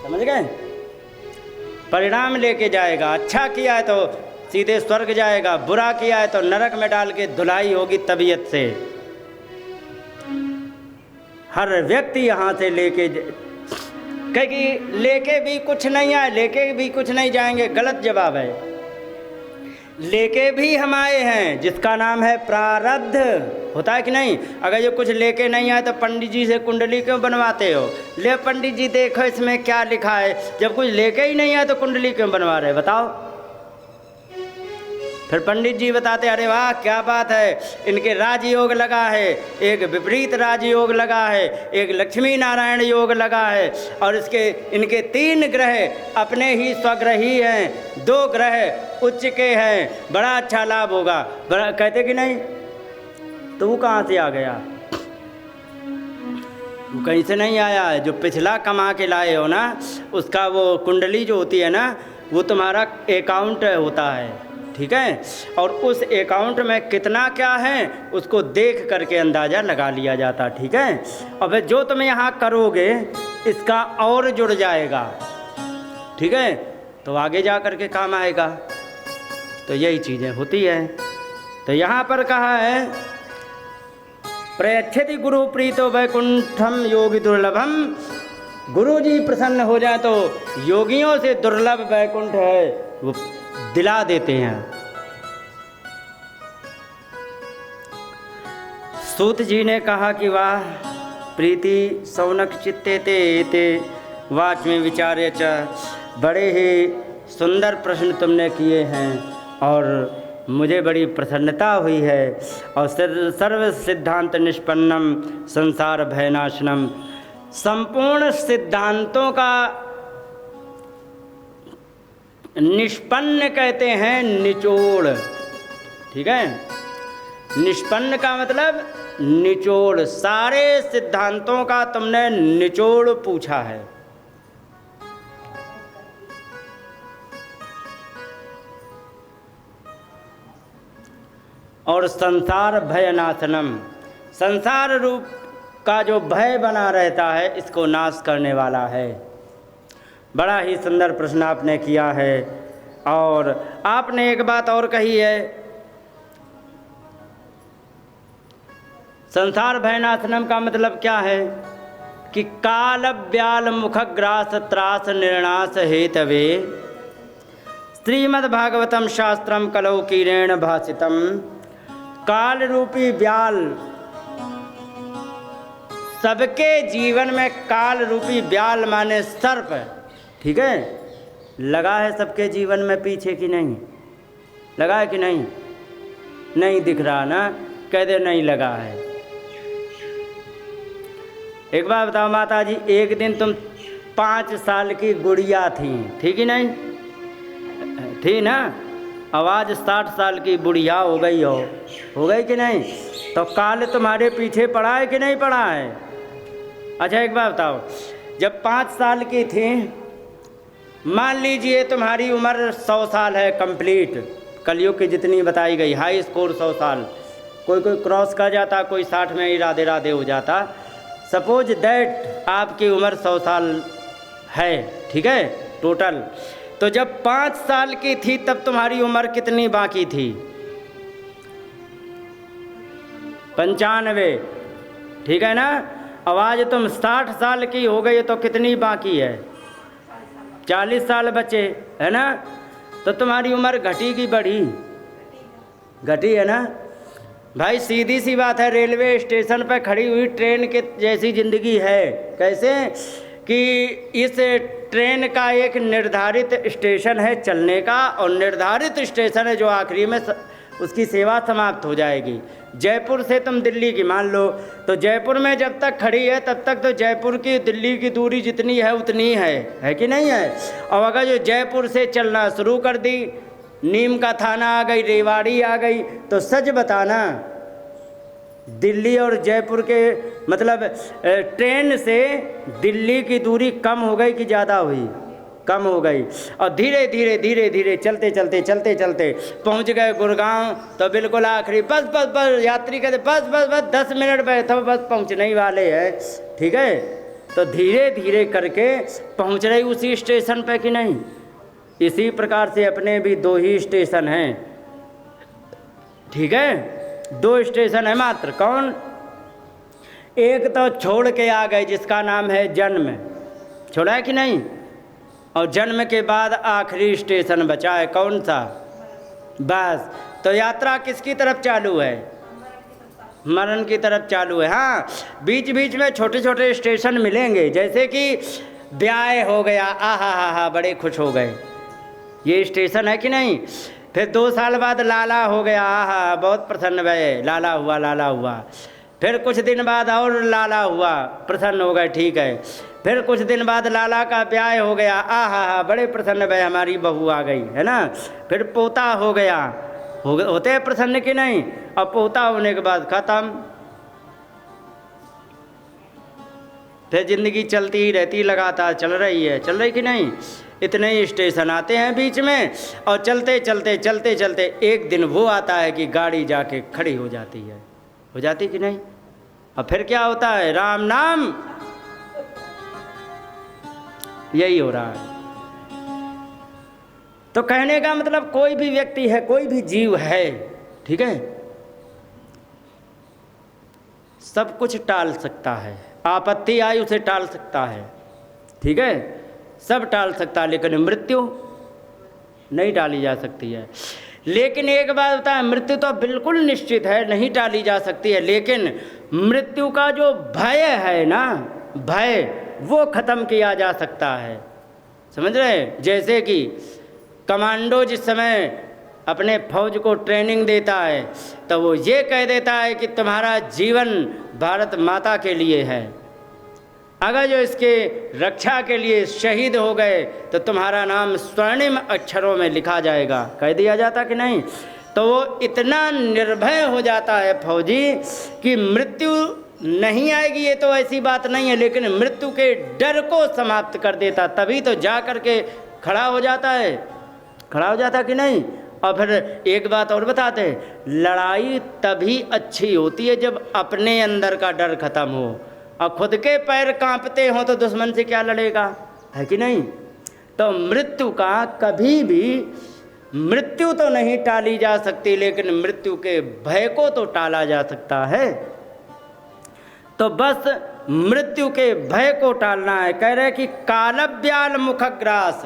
समझ गए? परिणाम लेके जाएगा। अच्छा किया है तो सीधे स्वर्ग जाएगा, बुरा किया है तो नरक में डाल के धुलाई होगी तबीयत से। हर व्यक्ति यहाँ से लेके क्योंकि लेके भी कुछ नहीं आए, लेके भी कुछ नहीं जाएंगे, गलत जवाब है। लेके भी हम आए हैं, जिसका नाम है प्रारब्ध। होता है कि नहीं? अगर जो कुछ लेके नहीं आए तो पंडित जी से कुंडली क्यों बनवाते हो? ले पंडित जी देखो इसमें क्या लिखा है। जब कुछ लेके ही नहीं आए तो कुंडली क्यों बनवा रहे, बताओ? फिर पंडित जी बताते, अरे वाह क्या बात है, इनके राजयोग लगा है, एक विपरीत राजयोग लगा है, एक लक्ष्मी नारायण योग लगा है, और इनके 3 ग्रह अपने ही स्वग्रही हैं, 2 ग्रह उच्च के हैं, बड़ा अच्छा लाभ होगा। बड़ा कहते कि नहीं? तो वो कहाँ से आ गया? वो कहीं से नहीं आया है। जो पिछला कमा के लाए हो ना, उसका वो कुंडली जो होती है ना, वो तुम्हारा अकाउंट होता है। ठीक है? और उस अकाउंट में कितना क्या है उसको देख करके अंदाज़ा लगा लिया जाता। ठीक है? और फिर जो तुम यहाँ करोगे इसका और जुड़ जाएगा। ठीक है? तो आगे जा करके काम आएगा। तो यही चीज़ें होती है। तो यहाँ पर कहा है, प्रयच्छति गुरु प्रीतो वैकुंठम योगी दुर्लभम। गुरु जी प्रसन्न हो जाए तो योगियों से दुर्लभ वैकुंठ है वो दिला देते हैं। सूत जी ने कहा कि वाह प्रीति सौनक चित्ते ते वाच में विचार्य च। बड़े ही सुंदर प्रश्न तुमने किए हैं और मुझे बड़ी प्रसन्नता हुई है। और सर्व सिद्धांत निष्पन्नम संसार भयनाशनम। संपूर्ण सिद्धांतों का निष्पन्न कहते हैं निचोड़। ठीक है? निष्पन्न का मतलब निचोड़। सारे सिद्धांतों का तुमने निचोड़ पूछा है। और संसार भयनाशनम, संसार रूप का जो भय बना रहता है इसको नाश करने वाला है। बड़ा ही सुंदर प्रश्न आपने किया है। और आपने एक बात और कही है, संसार भयनाशनम का मतलब क्या है? कि काल व्याल मुखग्रास त्रास निर्णास हेतवे श्रीमद्भागवतम शास्त्रम कलौ कीरेण भासितम। काल रूपी व्याल, सबके जीवन में काल रूपी व्याल माने सर्प। ठीक है? लगा है सबके जीवन में पीछे कि नहीं? लगा है कि नहीं? नहीं दिख रहा ना? कह दे नहीं लगा है। एक बार बताओ माता जी, एक दिन तुम 5 साल की गुड़िया थी, थी कि नहीं? थी ना? आवाज़ 60 साल की बुढ़िया हो गई हो गई कि नहीं? तो काल तुम्हारे पीछे पड़ा है कि नहीं पड़ा है? अच्छा एक बात बताओ, जब 5 साल की थी, मान लीजिए तुम्हारी उम्र 100 साल है कंप्लीट, कलयुग की जितनी बताई गई, हाई स्कोर 100 साल, कोई क्रॉस कर जाता, कोई 60 में ही राधे राधे हो जाता। सपोज दैट आपकी उम्र 100 साल है। ठीक है? टोटल। तो जब 5 साल की थी तब तुम्हारी उम्र कितनी बाकी थी? 95। ठीक है ना? अब आज तुम 60 साल की हो गई तो कितनी बाकी है? 40 साल बचे, है ना? तो तुम्हारी उम्र घटी की बढ़ी? घटी है ना? भाई सीधी सी बात है, रेलवे स्टेशन पर खड़ी हुई ट्रेन के जैसी ज़िंदगी है। कैसे? कि इस ट्रेन का एक निर्धारित स्टेशन है चलने का, और निर्धारित स्टेशन है जो आखिरी में उसकी सेवा समाप्त हो जाएगी। जयपुर से तुम दिल्ली की मान लो, तो जयपुर में जब तक खड़ी है तब तक तो जयपुर की दिल्ली की दूरी जितनी है उतनी है कि नहीं है। और अगर जो जयपुर से चलना शुरू कर दी, नीम का थाना आ गई, रेवाड़ी आ गई, तो सच बताना दिल्ली और जयपुर के मतलब ट्रेन से दिल्ली की दूरी कम हो गई कि ज़्यादा हुई? कम हो गई। और धीरे धीरे धीरे धीरे चलते चलते चलते चलते पहुंच गए गुड़गांव, तो बिल्कुल आखिरी बस बस बस यात्री कहते बस बस बस 10 मिनट बैठो बस पहुंचने ही वाले हैं, ठीक है। तो धीरे धीरे करके पहुंच रही उसी स्टेशन पे कि नहीं। इसी प्रकार से अपने भी 2 ही स्टेशन हैं, ठीक है, 2 स्टेशन है मात्र। कौन? एक तो छोड़ के आ गए जिसका नाम है जन्म, छोड़ा है कि नहीं। और जन्म के बाद आखिरी स्टेशन बचा है कौन सा? बस। तो यात्रा किसकी तरफ चालू है? मरण की तरफ चालू है। हाँ, बीच बीच में छोटे छोटे स्टेशन मिलेंगे, जैसे कि ब्याह हो गया, आहा बड़े खुश हो गए, ये स्टेशन है कि नहीं। फिर 2 साल बाद लाला हो गया, आहा बहुत प्रसन्न भये, लाला हुआ। फिर कुछ दिन बाद और लाला हुआ, प्रसन्न हो गए, ठीक है। फिर कुछ दिन बाद लाला का ब्याह हो गया, आहा बड़े प्रसन्न भये, हमारी बहू आ गई, है ना। फिर पोता हो गया, होते हैं प्रसन्न कि नहीं। और पोता होने के बाद खत्म, फिर जिंदगी चलती ही रहती, लगातार चल रही कि नहीं। इतने ही स्टेशन आते हैं बीच में, और चलते चलते चलते चलते एक दिन वो आता है कि गाड़ी जाके खड़ी हो जाती है, हो जाती कि नहीं। और फिर क्या होता है? राम नाम, यही हो रहा है। तो कहने का मतलब कोई भी व्यक्ति है, कोई भी जीव है, ठीक है, सब कुछ टाल सकता है। आपत्ति आई उसे टाल सकता है, ठीक है, सब टाल सकता है, लेकिन मृत्यु नहीं टाली जा सकती है। लेकिन एक बात बता, मृत्यु तो बिल्कुल निश्चित है, नहीं टाली जा सकती है, लेकिन मृत्यु का जो भय है ना, भय, वो खत्म किया जा सकता है, समझ रहे। जैसे कि कमांडो जिस समय अपने फौज को ट्रेनिंग देता है, तो वो ये कह देता है कि तुम्हारा जीवन भारत माता के लिए है, अगर जो इसके रक्षा के लिए शहीद हो गए तो तुम्हारा नाम स्वर्णिम अक्षरों में लिखा जाएगा, कह दिया जाता कि नहीं। तो वो इतना निर्भय हो जाता है फौजी कि मृत्यु नहीं आएगी, ये तो ऐसी बात नहीं है, लेकिन मृत्यु के डर को समाप्त कर देता, तभी तो जा कर के खड़ा हो जाता है, खड़ा हो जाता कि नहीं। और फिर एक बात और बताते हैं, लड़ाई तभी अच्छी होती है जब अपने अंदर का डर खत्म हो, और खुद के पैर कांपते हों तो दुश्मन से क्या लड़ेगा, है कि नहीं। तो मृत्यु का कभी भी, मृत्यु तो नहीं टाली जा सकती, लेकिन मृत्यु के भय को तो टाला जा सकता है। तो बस मृत्यु के भय को टालना है। कह रहे कि कालव्याल मुखग्रास,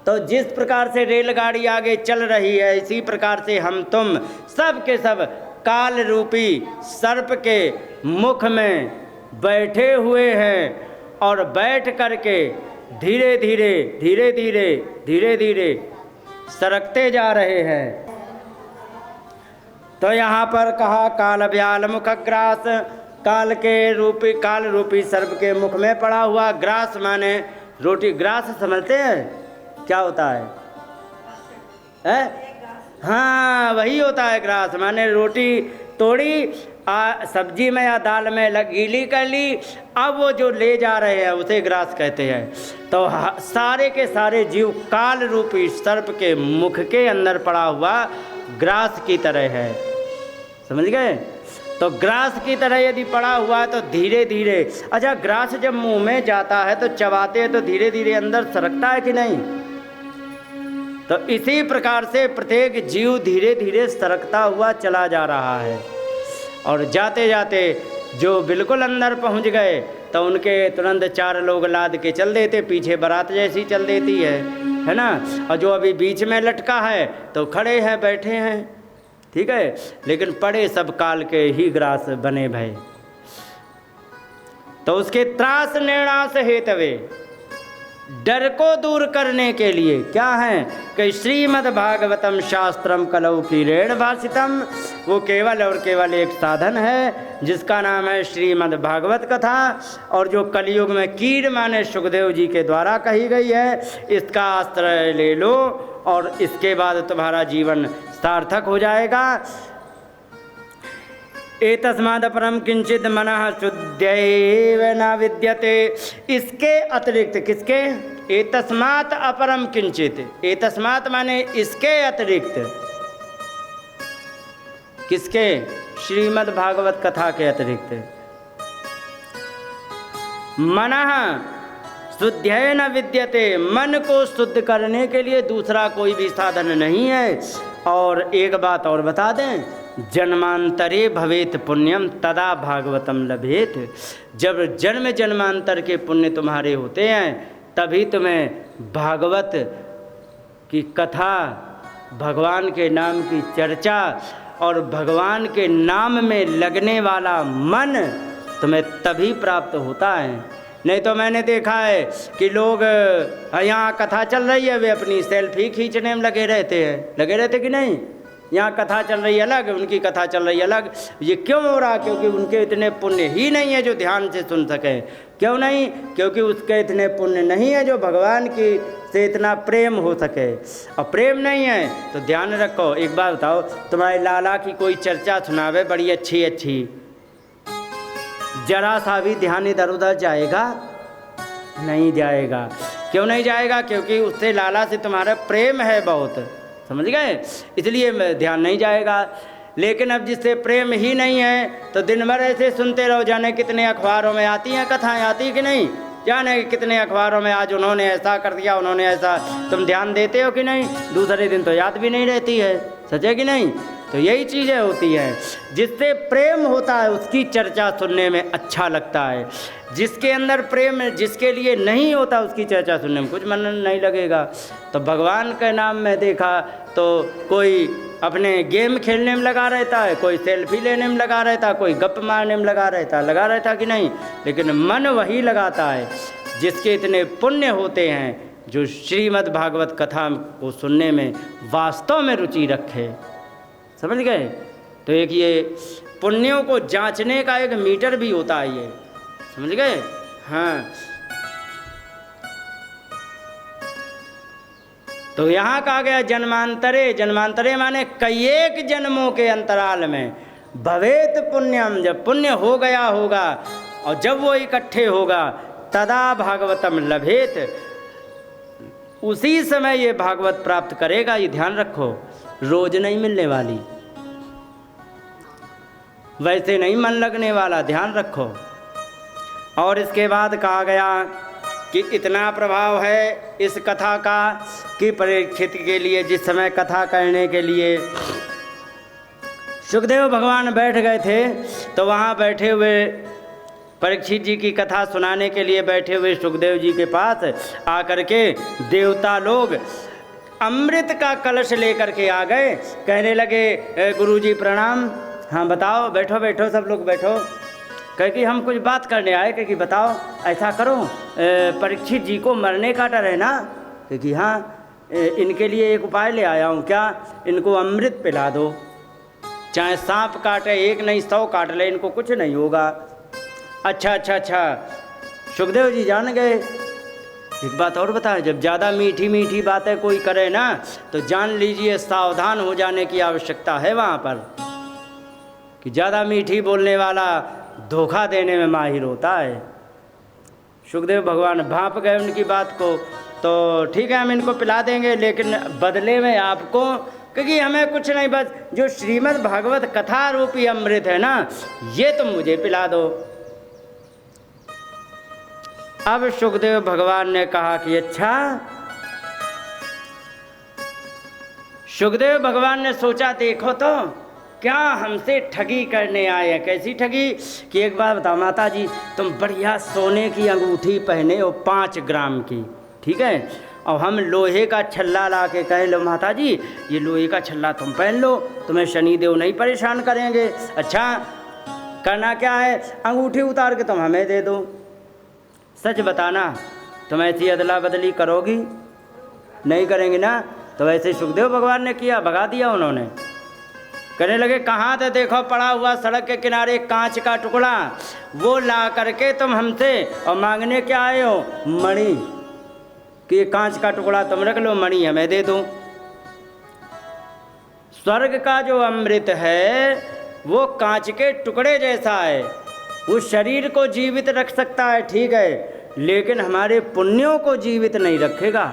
तो जिस प्रकार से रेलगाड़ी आगे चल रही है, इसी प्रकार से हम तुम सब के सब काल रूपी सर्प के मुख में बैठे हुए हैं, और बैठ करके धीरे धीरे धीरे धीरे धीरे धीरे सरकते जा रहे हैं। तो यहाँ पर कहा कालव्याल मुखग्रास, काल रूपी सर्प के मुख में पड़ा हुआ। ग्रास माने रोटी, ग्रास समझते हैं क्या होता है? हाँ, वही होता है ग्रास, माने रोटी तोड़ी, सब्जी में या दाल में गीली कर ली, अब वो जो ले जा रहे हैं उसे ग्रास कहते हैं। तो सारे के सारे जीव काल रूपी सर्प के मुख के अंदर पड़ा हुआ ग्रास की तरह है, समझ गए। तो ग्रास की तरह यदि पड़ा हुआ है तो धीरे धीरे, अच्छा ग्रास जब मुंह में जाता है तो चबाते हैं तो धीरे धीरे अंदर सरकता है कि नहीं। तो इसी प्रकार से प्रत्येक जीव धीरे धीरे सरकता हुआ चला जा रहा है, और जाते जाते जो बिल्कुल अंदर पहुंच गए तो उनके तुरंत 4 लोग लाद के चल देते, पीछे बारात जैसी चल देती है ना। और जो अभी बीच में लटका है तो खड़े हैं, बैठे हैं, ठीक है, लेकिन पड़े सब काल के ही ग्रास बने भय। तो उसके त्रास निर्णास हेतवे, डर को दूर करने के लिए क्या है कि श्रीमद् भागवतम शास्त्रम कलौ कीरेण भाषितम, वो केवल और केवल एक साधन है जिसका नाम है श्रीमद् भागवत कथा, और जो कलयुग में कीर माने सुखदेव जी के द्वारा कही गई है। इसका आश्रय ले लो और इसके बाद तुम्हारा जीवन सार्थक हो जाएगा। एतस्मादपरम किंचित मनः शुद्धैव न विद्यते, इसके अतिरिक्त, किसके? एतस्मात् अपरम किंचित, एतस्मात् माने इसके अतिरिक्त, किसके? श्रीमद् भागवत कथा के अतिरिक्त। मनः शुद्धै न विद्यते, मन को शुद्ध करने के लिए दूसरा कोई भी साधन नहीं है। और एक बात और बता दें, जन्मांतरे भवेत पुण्यम तदा भागवतम लभेत, जब जन्म जन्मांतर के पुण्य तुम्हारे होते हैं तभी तुम्हें भागवत की कथा, भगवान के नाम की चर्चा और भगवान के नाम में लगने वाला मन तुम्हें तभी प्राप्त होता है। नहीं तो मैंने देखा है कि लोग यहाँ कथा चल रही है, वे अपनी सेल्फी खींचने में लगे रहते कि नहीं? यहाँ कथा चल रही अलग, उनकी कथा चल रही अलग। ये क्यों हो रहा? क्योंकि उनके इतने पुण्य ही नहीं है जो ध्यान से सुन सकें। क्यों नहीं? क्योंकि उसके इतने पुण्य नहीं है जो भगवान की से इतना प्रेम हो सके। और प्रेम नहीं है तो ध्यान रखो। एक बात बताओ, तुम्हारे लाला की कोई चर्चा सुनावे बड़ी अच्छी अच्छी, जरा सा भी ध्यान इधर उधर जाएगा? नहीं जाएगा। क्यों नहीं जाएगा? क्योंकि उससे लाला से तुम्हारा प्रेम है बहुत, समझ गए, इसलिए ध्यान नहीं जाएगा। लेकिन अब जिससे प्रेम ही नहीं है तो दिन भर ऐसे सुनते रहो। जाने कितने अखबारों में आती हैं कथाएं, आती कि नहीं? जाने कितने अखबारों में आज उन्होंने ऐसा कर दिया, उन्होंने ऐसा। तुम ध्यान देते हो कि नहीं? दूसरे दिन तो याद भी नहीं रहती है, सच है कि नहीं? तो यही चीज़ें होती हैं। जिससे प्रेम होता है उसकी चर्चा सुनने में अच्छा लगता है। जिसके अंदर प्रेम, जिसके लिए नहीं होता उसकी चर्चा सुनने में कुछ मन नहीं लगेगा। तो भगवान के नाम में देखा तो कोई अपने गेम खेलने में लगा रहता है, कोई सेल्फी लेने में लगा रहता है, कोई गप मारने में लगा रहता कि नहीं? लेकिन मन वही लगाता है जिसके इतने पुण्य होते हैं, जो श्रीमद् भागवत कथा को सुनने में वास्तव में रुचि रखे। समझ गए? तो एक ये पुण्यों को जांचने का एक मीटर भी होता है ये, समझ गए? हाँ। तो यहाँ कहा गया जन्मांतरे, जन्मांतरे माने कई एक जन्मों के अंतराल में भवेत पुण्यम, जब पुण्य हो गया होगा और जब वो इकट्ठे होगा तदा भागवतम लभेत, उसी समय ये भागवत प्राप्त करेगा। ये ध्यान रखो, रोज नहीं मिलने वाली, वैसे नहीं मन लगने वाला, ध्यान रखो। और इसके बाद कहा गया कि इतना प्रभाव है इस कथा का कि परीक्षित के लिए जिस समय कथा करने के लिए सुखदेव भगवान बैठ गए थे तो वहाँ बैठे हुए परीक्षित जी की कथा सुनाने के लिए बैठे हुए सुखदेव जी के पास आकर के देवता लोग अमृत का कलश लेकर के आ गए। कहने लगे गुरुजी प्रणाम। हाँ बताओ, बैठो बैठो, सब लोग बैठो। कहे कि हम कुछ बात करने आए। कहे कि बताओ, ऐसा करो, परीक्षित जी को मरने का डर है ना? कहे कि हाँ, इनके लिए एक उपाय ले आया हूँ। क्या? इनको अमृत पिला दो, चाहे सांप काटे, एक नहीं 100 काट ले, इनको कुछ नहीं होगा। अच्छा अच्छा अच्छा, सुखदेव जी जान गए। एक बात और बताएं, जब ज़्यादा मीठी मीठी बातें कोई करे ना तो जान लीजिए सावधान हो जाने की आवश्यकता है वहाँ पर, कि ज़्यादा मीठी बोलने वाला धोखा देने में माहिर होता है। सुखदेव भगवान भांप गए उनकी बात को। तो ठीक है, हम इनको पिला देंगे, लेकिन बदले में आपको, क्योंकि हमें कुछ नहीं, बस जो श्रीमद् भागवत कथा रूपी अमृत है ना, ये तुम मुझे पिला दो। अब सुखदेव भगवान ने कहा कि अच्छा। सुखदेव भगवान ने सोचा, देखो तो क्या हमसे ठगी करने आए हैं। कैसी ठगी? कि एक बार बताओ माता जी, तुम बढ़िया सोने की अंगूठी पहने हो 5 ग्राम की, ठीक है, और हम लोहे का छल्ला ला के कहे लो माता जी ये लोहे का छल्ला तुम पहन लो, तुम्हें शनिदेव नहीं परेशान करेंगे। अच्छा, करना क्या है? अंगूठी उतार के तुम हमें दे दो। सच बताना, तुम ऐसी अदला बदली करोगी? नहीं करेंगी ना। तो वैसे सुखदेव भगवान ने किया, भगा दिया उन्होंने। कहने लगे कहाँ थे, देखो पड़ा हुआ सड़क के किनारे कांच का टुकड़ा, वो ला करके तुम हमसे और मांगने क्या आए हो? मणि, कि कांच का टुकड़ा तुम रख लो, मणि हमें दे दो। स्वर्ग का जो अमृत है वो कांच के टुकड़े जैसा है, उस शरीर को जीवित रख सकता है, ठीक है, लेकिन हमारे पुण्यों को जीवित नहीं रखेगा,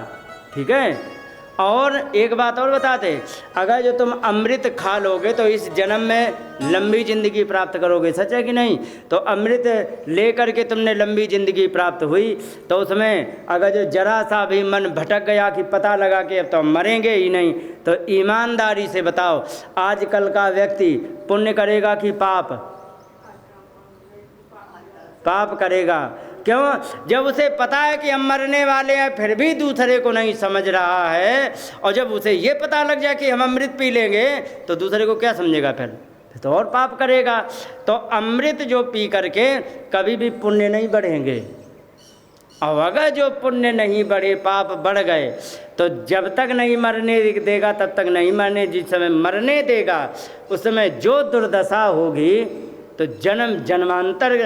ठीक है। और एक बात और बताते, अगर जो तुम अमृत खा लोगे तो इस जन्म में लंबी ज़िंदगी प्राप्त करोगे, सच है कि नहीं? तो अमृत ले करके तुमने लंबी ज़िंदगी प्राप्त हुई, तो उसमें अगर जो जरा सा भी मन भटक गया कि पता लगा कि अब तो मरेंगे ही नहीं, तो ईमानदारी से बताओ आजकल का व्यक्ति पुण्य करेगा कि पाप? पाप करेगा। क्यों? जब उसे पता है कि हम मरने वाले हैं फिर भी दूसरे को नहीं समझ रहा है, और जब उसे ये पता लग जाए कि हम अमृत पी लेंगे तो दूसरे को क्या समझेगा? फिर तो और पाप करेगा। तो अमृत जो पी करके कभी भी पुण्य नहीं बढ़ेंगे, और अगर जो पुण्य नहीं बढ़े, पाप बढ़ गए, तो जब तक नहीं मरने देगा तब तक नहीं मरने, जिस समय मरने देगा उस समय जो दुर्दशा होगी तो जन्म जन्मांतर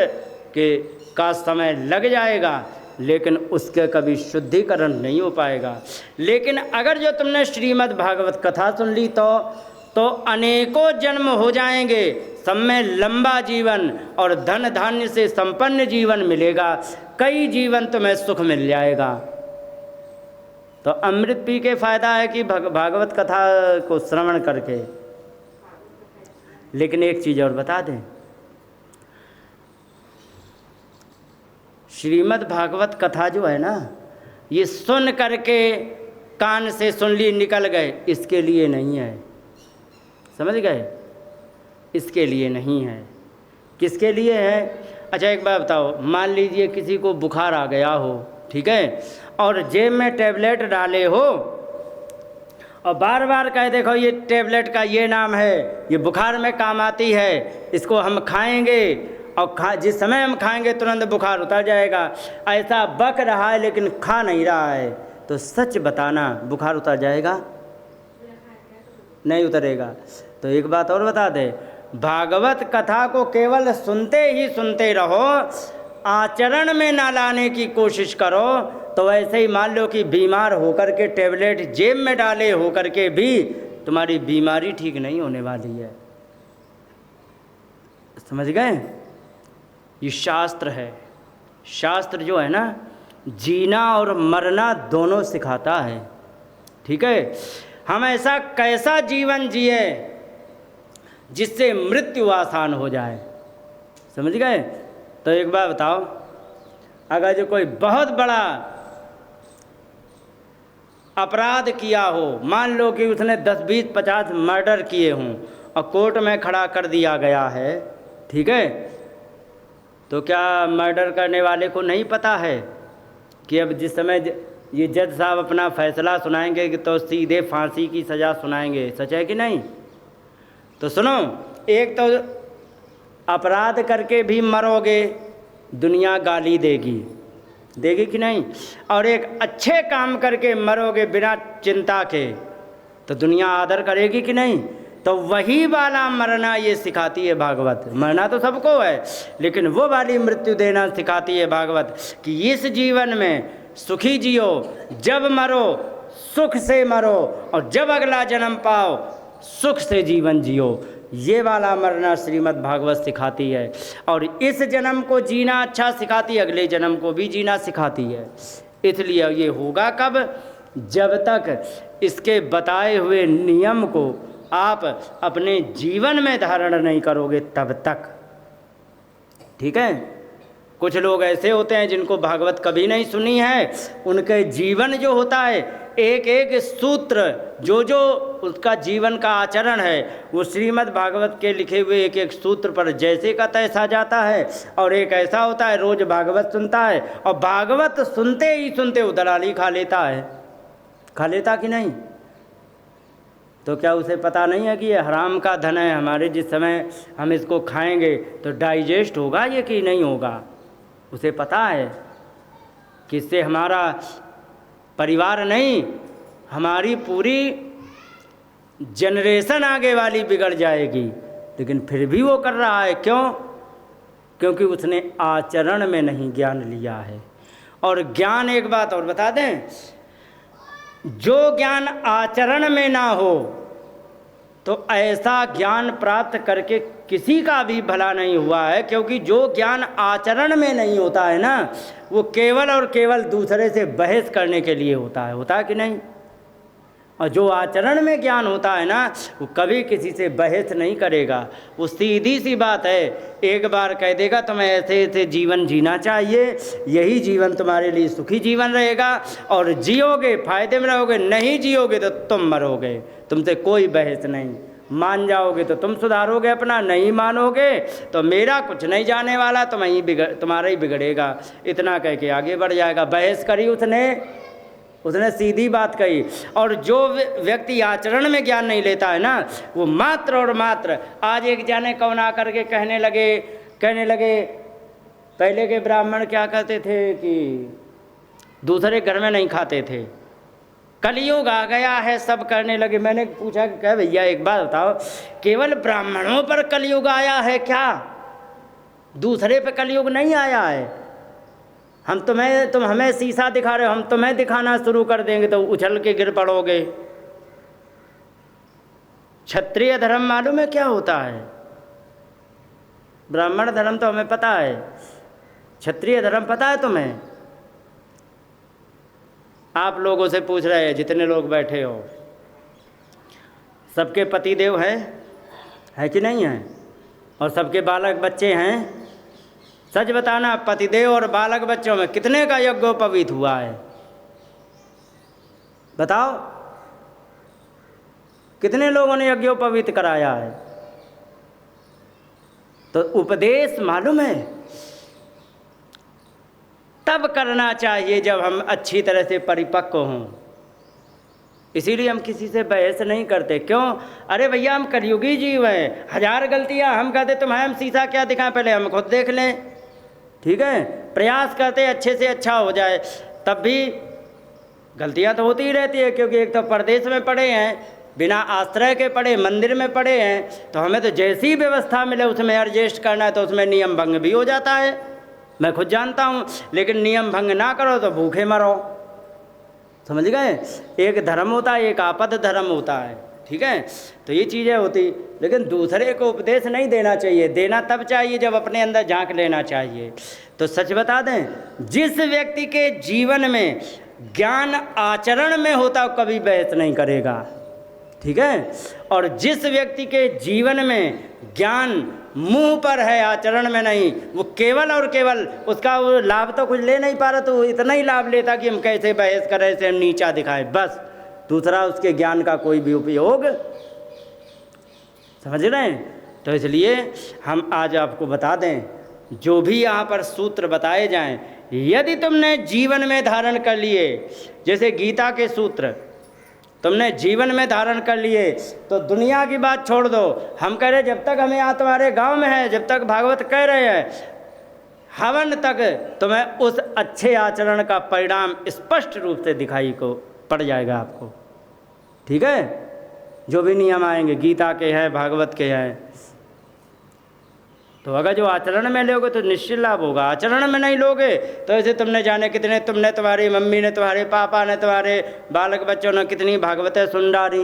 के का समय लग जाएगा, लेकिन उसके कभी शुद्धिकरण नहीं हो पाएगा। लेकिन अगर जो तुमने श्रीमद् भागवत कथा सुन ली तो अनेकों जन्म हो जाएंगे, सब में लंबा जीवन और धन धान्य से संपन्न जीवन मिलेगा, कई जीवन तुम्हें सुख मिल जाएगा। तो अमृत पी के फायदा है कि भागवत कथा को श्रवण करके। लेकिन एक चीज़ और बता दें, श्रीमद् भागवत कथा जो है ना, ये सुन करके कान से सुन ली निकल गए, इसके लिए नहीं है, समझ गए? इसके लिए नहीं है। किसके लिए है? अच्छा एक बात बताओ, मान लीजिए किसी को बुखार आ गया हो, ठीक है, और जेब में टैबलेट डाले हो और बार बार कहे देखो ये टैबलेट का ये नाम है, ये बुखार में काम आती है, इसको हम खाएंगे और जिस समय हम खाएंगे तुरंत बुखार उतर जाएगा, ऐसा बक रहा है लेकिन खा नहीं रहा है, तो सच बताना बुखार उतर जाएगा? नहीं उतरेगा। तो एक बात और बता दे, भागवत कथा को केवल सुनते ही सुनते रहो, आचरण में ना लाने की कोशिश करो, तो वैसे ही मान लो कि बीमार होकर के टैबलेट जेब में डाले होकर के भी तुम्हारी बीमारी ठीक नहीं होने वाली है। समझ गए? ये शास्त्र है। शास्त्र जो है ना, जीना और मरना दोनों सिखाता है, ठीक है। हम ऐसा कैसा जीवन जिए जिससे मृत्यु आसान हो जाए, समझ गए? तो एक बार बताओ, अगर जो कोई बहुत बड़ा अपराध किया हो, मान लो कि उसने 10, 20, 50 मर्डर किए हों और कोर्ट में खड़ा कर दिया गया है, ठीक है, तो क्या मर्डर करने वाले को नहीं पता है कि अब जिस समय ये जज साहब अपना फैसला सुनाएंगे कि तो सीधे फांसी की सज़ा सुनाएंगे, सच है कि नहीं? तो सुनो, एक तो अपराध करके भी मरोगे, दुनिया गाली देगी कि नहीं, और एक अच्छे काम करके मरोगे बिना चिंता के, तो दुनिया आदर करेगी कि नहीं? तो वही वाला मरना ये सिखाती है भागवत। मरना तो सबको है, लेकिन वो वाली मृत्यु देना सिखाती है भागवत कि इस जीवन में सुखी जियो, जब मरो सुख से मरो, और जब अगला जन्म पाओ सुख से जीवन जियो। ये वाला मरना श्रीमद् भागवत सिखाती है, और इस जन्म को जीना अच्छा सिखाती है, अगले जन्म को भी जीना सिखाती है। इसलिए ये होगा कब? जब तक इसके बताए हुए नियम को आप अपने जीवन में धारण नहीं करोगे तब तक, ठीक है। कुछ लोग ऐसे होते हैं जिनको भागवत कभी नहीं सुनी है, उनके जीवन जो होता है, एक एक सूत्र जो जो उसका जीवन का आचरण है, वो श्रीमद् भागवत के लिखे हुए एक एक सूत्र पर जैसे का तैसा जाता है। और एक ऐसा होता है रोज़ भागवत सुनता है, और भागवत सुनते ही सुनते वो दलाली खा लेता है। खा लेता कि नहीं? तो क्या उसे पता नहीं है कि ये हराम का धन है, हमारे जिस समय हम इसको खाएंगे तो डाइजेस्ट होगा ये कि नहीं होगा? उसे पता है, कि इससे हमारा परिवार नहीं, हमारी पूरी जनरेशन आगे वाली बिगड़ जाएगी। लेकिन फिर भी वो कर रहा है, क्यों? क्योंकि उसने आचरण में नहीं ज्ञान लिया है। और ज्ञान, एक बात और बता दें, जो ज्ञान आचरण में ना हो तो ऐसा ज्ञान प्राप्त करके किसी का भी भला नहीं हुआ है। क्योंकि जो ज्ञान आचरण में नहीं होता है ना, वो केवल और केवल दूसरे से बहस करने के लिए होता है कि नहीं? और जो आचरण में ज्ञान होता है ना, वो कभी किसी से बहस नहीं करेगा। वो सीधी सी बात है, एक बार कह देगा तुम्हें ऐसे ऐसे जीवन जीना चाहिए, यही जीवन तुम्हारे लिए सुखी जीवन रहेगा, और जियोगे फायदे में रहोगे, नहीं जियोगे तो तुम मरोगे, तुमसे कोई बहस नहीं। मान जाओगे तो तुम सुधारोगे अपना, नहीं मानोगे तो मेरा कुछ नहीं जाने वाला, तुम्हारा ही बिगड़ेगा। इतना कह के आगे बढ़ जाएगा। बहस करी उसने सीधी बात कही। और जो व्यक्ति आचरण में ज्ञान नहीं लेता है ना, वो मात्र और मात्र, आज एक जाने कौन आकर के कहने लगे पहले के ब्राह्मण क्या कहते थे कि दूसरे घर में नहीं खाते थे, कलयुग आ गया है सब करने लगे। मैंने पूछा कि क्या भैया एक बात बताओ, केवल ब्राह्मणों पर कलयुग आया है क्या? दूसरे पे कलयुग नहीं आया है। तुम हमें शीशा दिखा रहे हो, हम तुम्हें दिखाना शुरू कर देंगे तो उछल के गिर पड़ोगे। क्षत्रिय धर्म मालूम है क्या होता है? ब्राह्मण धर्म तो हमें पता है, क्षत्रिय धर्म पता है तुम्हें? आप लोगों से पूछ रहे हैं जितने लोग बैठे हो, सबके पतिदेव है कि नहीं है? और सबके बालक बच्चे हैं? सच बताना, पतिदेव और बालक बच्चों में कितने का यज्ञोपवीत हुआ है? बताओ, कितने लोगों ने यज्ञोपवीत कराया है? तो उपदेश मालूम है तब करना चाहिए जब हम अच्छी तरह से परिपक्व हों। इसीलिए हम किसी से बहस नहीं करते। क्यों? अरे भैया हम कलयुगी जीव हैं, 1000 गलतियां हम कहते तुम्हें हम शीशा क्या दिखाएं, पहले हम खुद देख लें। ठीक है, प्रयास करते अच्छे से अच्छा हो जाए, तब भी गलतियां तो होती ही रहती है। क्योंकि एक तो परदेश में पड़े हैं, बिना आश्रय के पड़े, मंदिर में पड़े हैं, तो हमें तो जैसी व्यवस्था मिले उसमें एडजस्ट करना है, तो उसमें नियम भंग भी हो जाता है, मैं खुद जानता हूँ। लेकिन नियम भंग ना करो तो भूखे मरो, समझ गए? एक धर्म होता है, एक आपद धर्म होता है। ठीक है, तो ये चीज़ें होती। लेकिन दूसरे को उपदेश नहीं देना चाहिए, देना तब चाहिए जब अपने अंदर झांक लेना चाहिए। तो सच बता दें, जिस व्यक्ति के जीवन में ज्ञान आचरण में होता वो कभी बहस नहीं करेगा। ठीक है, और जिस व्यक्ति के जीवन में ज्ञान मुंह पर है, आचरण में नहीं, वो केवल और केवल उसका वो लाभ तो कुछ ले नहीं पा रहा, तो इतना ही लाभ लेता कि हम कैसे बहस करें, ऐसे हम नीचा दिखाएं, बस। दूसरा उसके ज्ञान का कोई भी उपयोग, समझ रहे हैं? तो इसलिए हम आज आपको बता दें, जो भी यहाँ पर सूत्र बताए जाएं, यदि तुमने जीवन में धारण कर लिए, जैसे गीता के सूत्र तुमने जीवन में धारण कर लिए, तो दुनिया की बात छोड़ दो। हम कह रहे जब तक हमें यहाँ तुम्हारे गांव में है, जब तक भागवत कह रहे हैं, हवन तक तुम्हें उस अच्छे आचरण का परिणाम स्पष्ट रूप से दिखाई को पड़ जाएगा आपको। ठीक है, जो भी नियम आएंगे गीता के हैं, भागवत के हैं, तो अगर जो आचरण में लोगे तो निश्चित लाभ होगा। आचरण में नहीं लोगे तो ऐसे तुमने जाने कितने, तुमने, तुम्हारी मम्मी ने, तुम्हारे पापा ने, तुम्हारे बालक बच्चों ने कितनी भागवतें सुन डाली,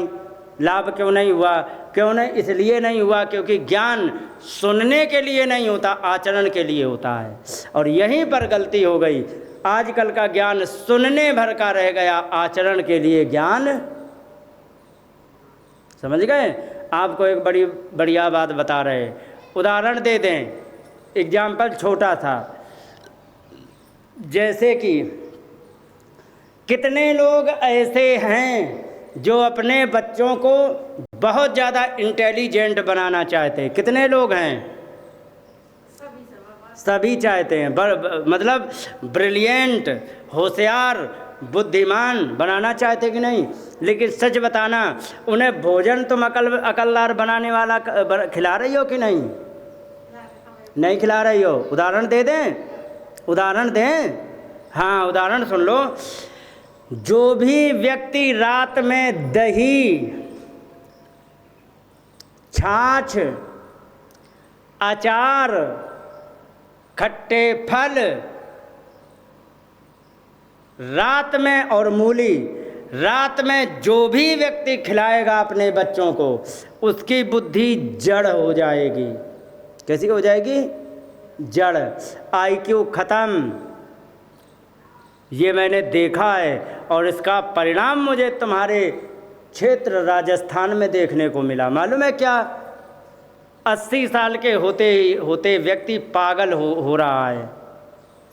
लाभ क्यों नहीं हुआ? क्यों नहीं? इसलिए नहीं हुआ क्योंकि ज्ञान सुनने के लिए नहीं होता, आचरण के लिए होता है। और यहीं पर गलती हो गई। आजकल का ज्ञान सुनने भर का रह गया, आचरण के लिए ज्ञान, समझ गए? आपको एक बड़ी बढ़िया बात बता रहे, उदाहरण दे दें, एग्जाम्पल छोटा था। जैसे कि कितने लोग ऐसे हैं जो अपने बच्चों को बहुत ज़्यादा इंटेलिजेंट बनाना चाहते हैं? कितने लोग हैं? सभी चाहते हैं, मतलब ब्रिलियंट, होशियार, बुद्धिमान बनाना चाहते कि नहीं? लेकिन सच बताना, उन्हें भोजन तुम अकलदार बनाने वाला खिला रही हो कि नहीं? नहीं खिला रही हो। उदाहरण दे दें, उदाहरण दें, हाँ, उदाहरण सुन लो। जो भी व्यक्ति रात में दही, छाछ, अचार, खट्टे फल रात में और मूली रात में जो भी व्यक्ति खिलाएगा अपने बच्चों को, उसकी बुद्धि जड़ हो जाएगी। कैसी हो जाएगी? जड़, IQ खत्म। ये मैंने देखा है और इसका परिणाम मुझे तुम्हारे क्षेत्र राजस्थान में देखने को मिला। मालूम है क्या? 80 साल के होते व्यक्ति पागल हो रहा है।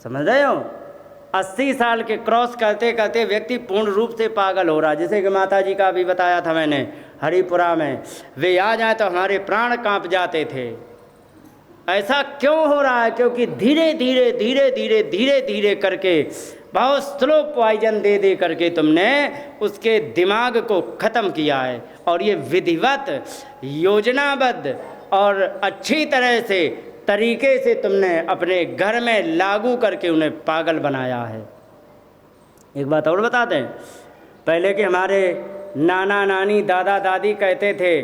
समझ रहे हो? 80 साल के क्रॉस करते करते व्यक्ति पूर्ण रूप से पागल हो रहा है। जैसे कि माता जी का भी बताया था मैंने हरिपुरा में, वे आ जाए तो हमारे प्राण कांप जाते थे। ऐसा क्यों हो रहा है? क्योंकि धीरे धीरे धीरे धीरे धीरे धीरे करके बहुत स्लो पॉइजन दे करके तुमने उसके दिमाग को ख़त्म किया है। और ये विधिवत, योजनाबद्ध और अच्छी तरह से तरीके से तुमने अपने घर में लागू करके उन्हें पागल बनाया है। एक बात और बता दें, पहले के हमारे नाना नानी दादा दादी कहते थे,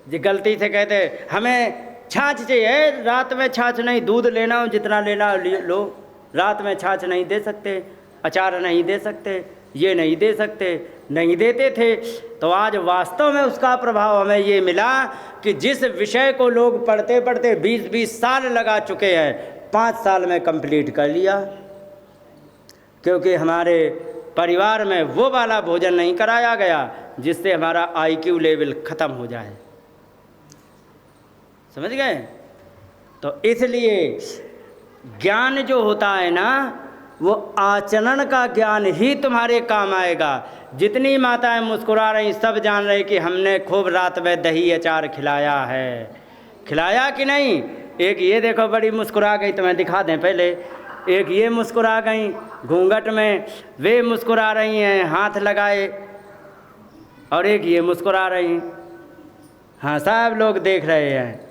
जो गलती से कहते हमें छाछ चाहिए, रात में छाछ नहीं, दूध लेना हो जितना लेना लो, रात में छाछ नहीं दे सकते, अचार नहीं दे सकते, ये नहीं दे सकते, नहीं देते थे। तो आज वास्तव में उसका प्रभाव हमें ये मिला कि जिस विषय को लोग पढ़ते पढ़ते 20-20 साल लगा चुके हैं, 5 साल में कंप्लीट कर लिया। क्योंकि हमारे परिवार में वो वाला भोजन नहीं कराया गया जिससे हमारा IQ लेवल ख़त्म हो जाए। समझ गए? तो इसलिए ज्ञान जो होता है ना, वो आचरण का ज्ञान ही तुम्हारे काम आएगा। जितनी माताएं मुस्कुरा रही, सब जान रहे कि हमने खूब रात में दही अचार खिलाया है। खिलाया कि नहीं? एक ये देखो बड़ी मुस्कुरा गई, तुम्हें दिखा दें पहले। एक ये मुस्कुरा गई घूंघट में, वे मुस्कुरा रही हैं हाथ लगाए, और एक ये मुस्कुरा रही। हाँ, सब लोग देख रहे हैं।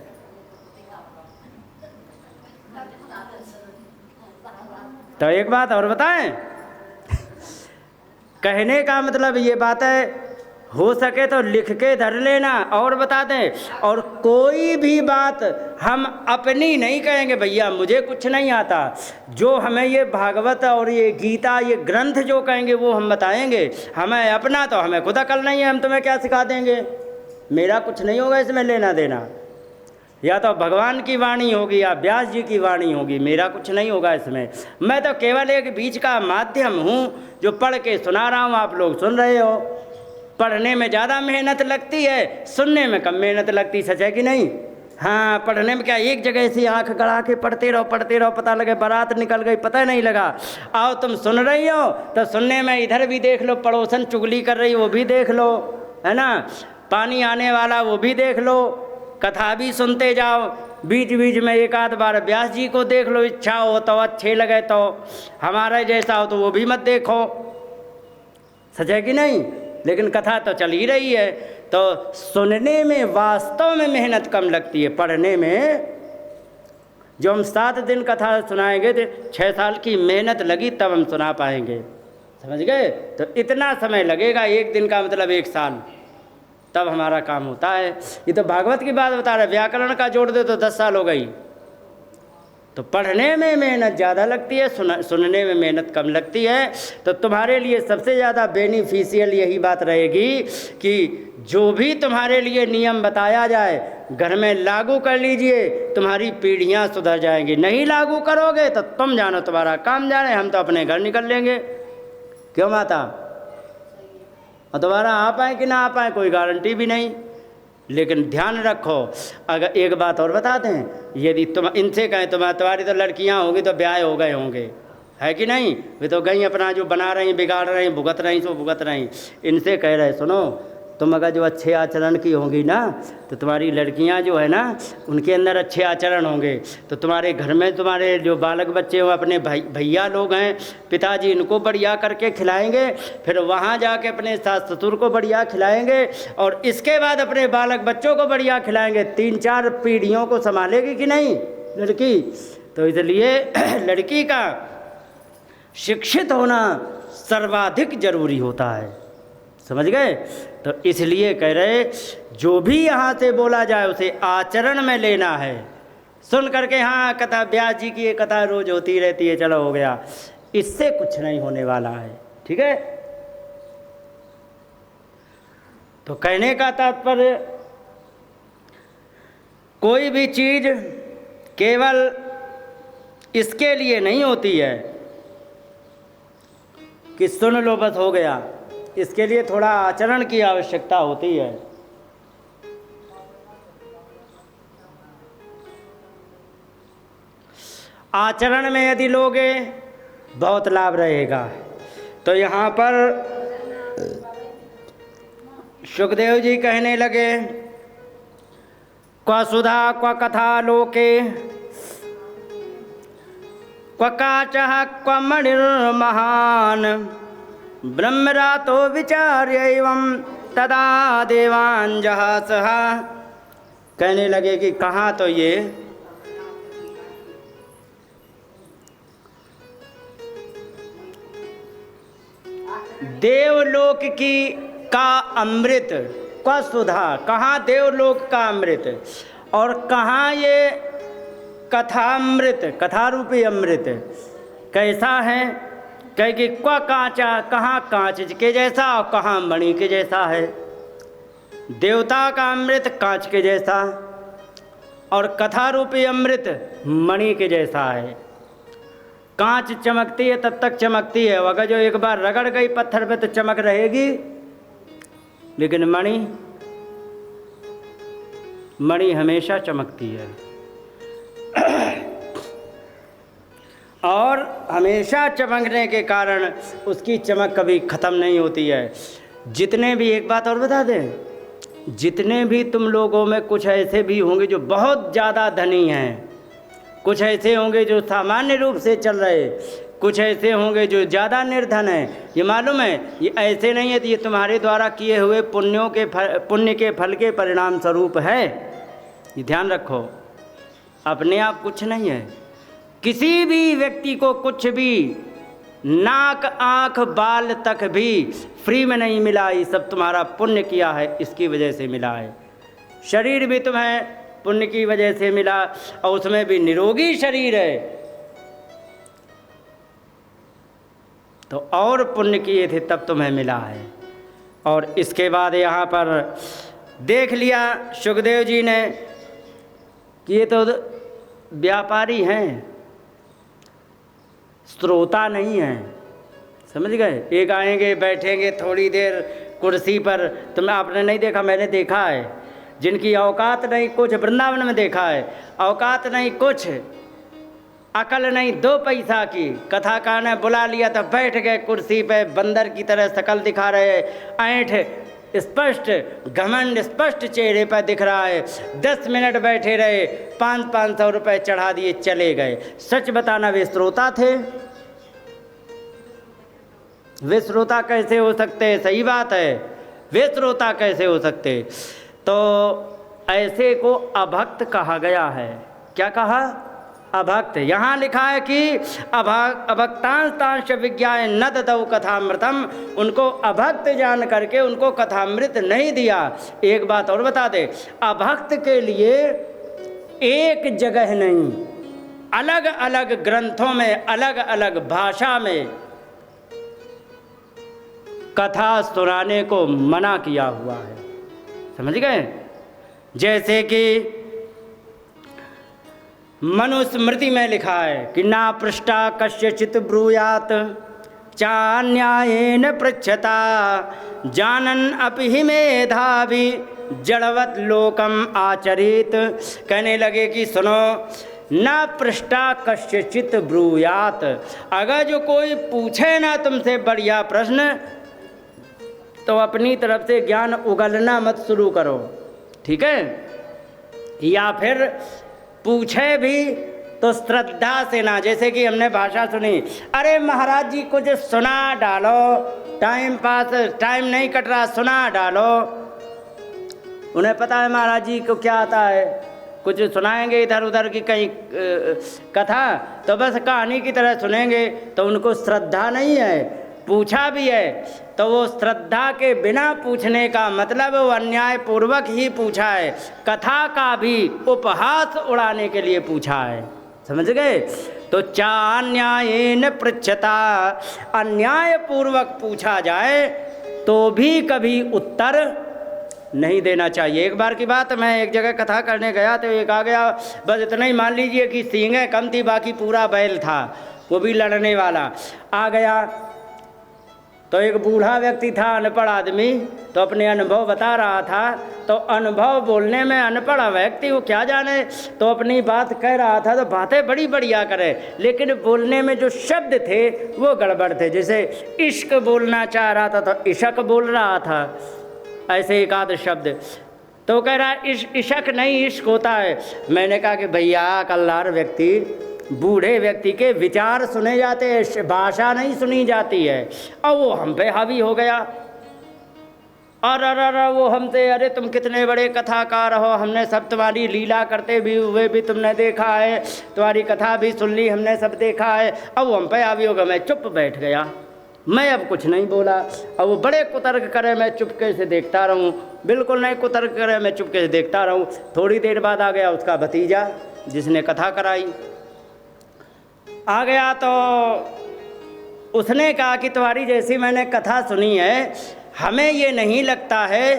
तो एक बात और बताएं, कहने का मतलब ये बात है, हो सके तो लिख के धर लेना और बता दें। और कोई भी बात हम अपनी नहीं कहेंगे, भैया मुझे कुछ नहीं आता। जो हमें ये भागवत और ये गीता, ये ग्रंथ जो कहेंगे वो हम बताएंगे। हमें अपना तो हमें खुद अकल नहीं है, हम तुम्हें क्या सिखा देंगे? मेरा कुछ नहीं होगा इसमें लेना देना। या तो भगवान की वाणी होगी या व्यास जी की वाणी होगी, मेरा कुछ नहीं होगा इसमें। मैं तो केवल एक बीच का माध्यम हूँ जो पढ़ के सुना रहा हूँ, आप लोग सुन रहे हो। पढ़ने में ज़्यादा मेहनत लगती है, सुनने में कम मेहनत लगती, सच है कि नहीं? हाँ, पढ़ने में क्या एक जगह से आँख गड़ा के पढ़ते रहो, पता लगे बारात निकल गई, पता नहीं लगा। आओ तुम सुन रही हो तो सुनने में इधर भी देख लो, पड़ोसन चुगली कर रही वो भी देख लो, है ना, पानी आने वाला वो भी देख लो, कथा भी सुनते जाओ, बीच बीच में एक आध बार व्यास जी को देख लो, इच्छा हो तो, अच्छे लगे तो। हमारा जैसा हो तो वो भी मत देखो, सच है कि नहीं? लेकिन कथा तो चल ही रही है। तो सुनने में वास्तव में मेहनत कम लगती है, पढ़ने में जो हम 7 दिन कथा सुनाएंगे तो 6 साल की मेहनत लगी तब हम सुना पाएंगे। समझ गए? तो इतना समय लगेगा, एक दिन का मतलब 1 साल, तब हमारा काम होता है। ये तो भागवत की बात बता रहे, व्याकरण का जोड़ दे तो 10 साल हो गई। तो पढ़ने में मेहनत ज़्यादा लगती है, सुनने में मेहनत कम लगती है। तो तुम्हारे लिए सबसे ज़्यादा बेनिफिशियल यही बात रहेगी कि जो भी तुम्हारे लिए नियम बताया जाए घर में लागू कर लीजिए, तुम्हारी पीढ़ियाँ सुधर जाएंगी। नहीं लागू करोगे तो तुम जानो तुम्हारा काम जाने, हम तो अपने घर निकल लेंगे। क्यों माता? और दोबारा आ पाए कि ना आ पाए कोई गारंटी भी नहीं। लेकिन ध्यान रखो, अगर एक बात और बता दें, यदि तुम इनसे कहें तुम्हारी तो लड़कियां होंगी तो ब्याह हो गए होंगे, है कि नहीं? वे तो गई अपना जो बना रही, बिगाड़ रही, भुगत रही, सो भुगत रही। इनसे कह रहे सुनो, तुम अगर जो अच्छे आचरण की होंगी ना, तो तुम्हारी लड़कियां जो है ना, उनके अंदर अच्छे आचरण होंगे, तो तुम्हारे घर में तुम्हारे जो बालक बच्चे हो, अपने भैया लोग हैं, पिताजी, इनको बढ़िया करके खिलाएंगे, फिर वहाँ जाके अपने सास ससुर को बढ़िया खिलाएंगे, और इसके बाद अपने बालक बच्चों को बढ़िया खिलाएंगे। 3-4 पीढ़ियों को संभालेगी कि नहीं लड़की? तो इसलिए लड़की का शिक्षित होना सर्वाधिक जरूरी होता है। समझ गए? तो इसलिए कह रहे जो भी यहाँ से बोला जाए उसे आचरण में लेना है। सुन करके हाँ कथा व्यास जी की ये कथा रोज होती रहती है, चलो हो गया, इससे कुछ नहीं होने वाला है। ठीक है? तो कहने का तात्पर्य कोई भी चीज केवल इसके लिए नहीं होती है कि सुन लो बस हो गया, इसके लिए थोड़ा आचरण की आवश्यकता होती है। आचरण में यदि लोगे बहुत लाभ रहेगा। तो यहाँ पर सुखदेव जी कहने लगे क्व सुधा क्व कथा लोके क्व काचः क्व मणिर्महान् ब्रह्मरातो विचार्य एवं तदा देवान् जहासः। कहने लगे कि कहाँ तो ये देवलोक की का अमृत का सुधा, कहाँ देवलोक का अमृत और कहाँ ये कथामृत, कथा रूपी अमृत कैसा है? कह कि क्व कांचा, कहाँ कांच के जैसा और कहाँ मणि के जैसा है। देवता का अमृत कांच के जैसा और कथा रूपी अमृत मणि के जैसा है। कांच चमकती है तब तक चमकती है, अगर जो एक बार रगड़ गई पत्थर पे तो चमक रहेगी, लेकिन मणि हमेशा चमकती है और हमेशा चमकने के कारण उसकी चमक कभी ख़त्म नहीं होती है। जितने भी, एक बात और बता दें, जितने भी तुम लोगों में कुछ ऐसे भी होंगे जो बहुत ज़्यादा धनी हैं, कुछ ऐसे होंगे जो सामान्य रूप से चल रहे, कुछ ऐसे होंगे जो ज़्यादा निर्धन हैं। ये मालूम है ये ऐसे नहीं है, तो ये तुम्हारे द्वारा किए हुए पुण्य के फल के परिणाम स्वरूप है। ये ध्यान रखो, अपने आप कुछ नहीं है। किसी भी व्यक्ति को कुछ भी नाक आँख बाल तक भी फ्री में नहीं मिला, ये सब तुम्हारा पुण्य किया है इसकी वजह से मिला है। शरीर भी तुम्हें पुण्य की वजह से मिला और उसमें भी निरोगी शरीर है तो और पुण्य किए थे तब तुम्हें मिला है। और इसके बाद यहाँ पर देख लिया सुखदेव जी ने कि ये तो व्यापारी हैं, श्रोता नहीं हैं। समझ गए? एक आएंगे बैठेंगे थोड़ी देर कुर्सी पर, तुमने आपने नहीं देखा, मैंने देखा है, जिनकी औकात नहीं कुछ, वृंदावन में देखा है, औकात नहीं कुछ, अकल नहीं 2 पैसा की, कथाकार ने बुला लिया तो बैठ गए कुर्सी पे, बंदर की तरह शकल दिखा रहे, ऐंठ स्पष्ट, घमंड स्पष्ट चेहरे पर दिख रहा है। 10 मिनट बैठे रहे, 500 रुपये चढ़ा दिए, चले गए। सच बताना, वे श्रोता थे? वे श्रोता कैसे हो सकते? सही बात है, वे श्रोता कैसे हो सकते? तो ऐसे को अभक्त कहा गया है। क्या कहा? अभक्त। यहाँ लिखा है कि अभक्तांश विज्ञाय न ददौ कथामृतम, उनको अभक्त जान करके उनको कथामृत नहीं दिया। एक बात और बता दे, अभक्त के लिए एक जगह नहीं, अलग अलग ग्रंथों में अलग अलग भाषा में कथा सुनाने को मना किया हुआ है। समझ गए? जैसे कि मनुस्मृति में लिखा है कि ना पृष्ठा कस्यचित् ब्रूयात चान्यायेन पृच्छता जानन अपि हि मेधावी जड़वत लोकम आचरित। कहने लगे कि सुनो, ना पृष्ठा कस्यचित् ब्रूयात, अगर जो कोई पूछे ना तुमसे बढ़िया प्रश्न तो अपनी तरफ से ज्ञान उगलना मत शुरू करो। ठीक है? या फिर पूछे भी तो श्रद्धा से ना, जैसे कि हमने भाषा सुनी, अरे महाराज जी कुछ सुना डालो, टाइम पास, टाइम नहीं कट रहा, सुना डालो। उन्हें पता है महाराज जी को क्या आता है, कुछ सुनाएंगे इधर उधर की कहीं कथा, तो बस कहानी की तरह सुनेंगे, तो उनको श्रद्धा नहीं है। पूछा भी है तो वो श्रद्धा के बिना पूछने का मतलब वो अन्यायपूर्वक ही पूछा है, कथा का भी उपहास उड़ाने के लिए पूछा है। समझ गए? तो चान्यायेन पृच्छता, अन्यायपूर्वक पूछा जाए तो भी कभी उत्तर नहीं देना चाहिए। एक बार की बात, मैं एक जगह कथा करने गया तो एक आ गया, बस इतना ही मान लीजिए कि सींगें कम थी, बाकी पूरा बैल था, वो भी लड़ने वाला आ गया। तो एक बूढ़ा व्यक्ति था, अनपढ़ आदमी, तो अपने अनुभव बता रहा था। तो अनुभव बोलने में अनपढ़ व्यक्ति वो क्या जाने, तो अपनी बात कह रहा था, तो बातें बड़ी बढ़िया करे, लेकिन बोलने में जो शब्द थे वो गड़बड़ थे। जैसे इश्क बोलना चाह रहा था तो इशक बोल रहा था, ऐसे एक आध शब्द। तो कह रहा इशक नहीं इश्क होता है। मैंने कहा कि भैया कल्लार व्यक्ति, बूढ़े व्यक्ति के विचार सुने जाते हैं, भाषा नहीं सुनी जाती है। और वो हम पे हावी हो गया, और वो हमसे, अरे तुम कितने बड़े कथाकार हो, हमने सब तुम्हारी लीला करते भी हुए भी तुमने देखा है, तुम्हारी कथा भी सुन ली हमने, सब देखा है। अब वो हम पे हावी हो गया। मैं चुप बैठ गया, मैं अब कुछ नहीं बोला। अब वो बड़े कुतर्क करे, मैं चुपके से देखता रहूं, बिल्कुल नहीं कुतर्क करे, मैं चुपके से देखता रहूं। थोड़ी देर बाद आ गया उसका भतीजा जिसने कथा कराई, आ गया। तो उसने कहा कि तुम्हारी जैसी मैंने कथा सुनी है, हमें ये नहीं लगता है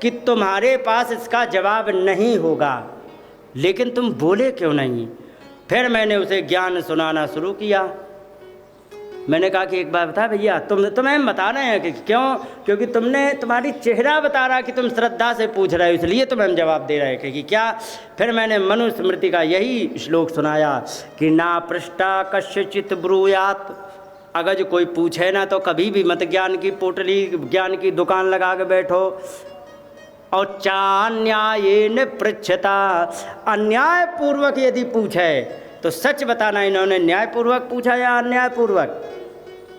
कि तुम्हारे पास इसका जवाब नहीं होगा, लेकिन तुम बोले क्यों नहीं? फिर मैंने उसे ज्ञान सुनाना शुरू किया। मैंने कहा कि एक बार बता भैया, तुम्हें हम बता रहे हैं कि क्यों, क्योंकि तुम्हारी चेहरा बता रहा कि तुम श्रद्धा से पूछ रहे हो, इसलिए तुम्हें हम जवाब दे रहे हैं कि क्या। फिर मैंने मनुस्मृति का यही श्लोक सुनाया कि ना पृष्ठा कश्चित ब्रूयात, अगर जो कोई पूछे ना तो कभी भी मत ज्ञान की पोटली, ज्ञान की दुकान लगा के बैठो। और चान्यायेन पृच्छता, अन्यायपूर्वक यदि पूछे तो सच बताना इन्होंने न्यायपूर्वक पूछा या अन्यायपूर्वक।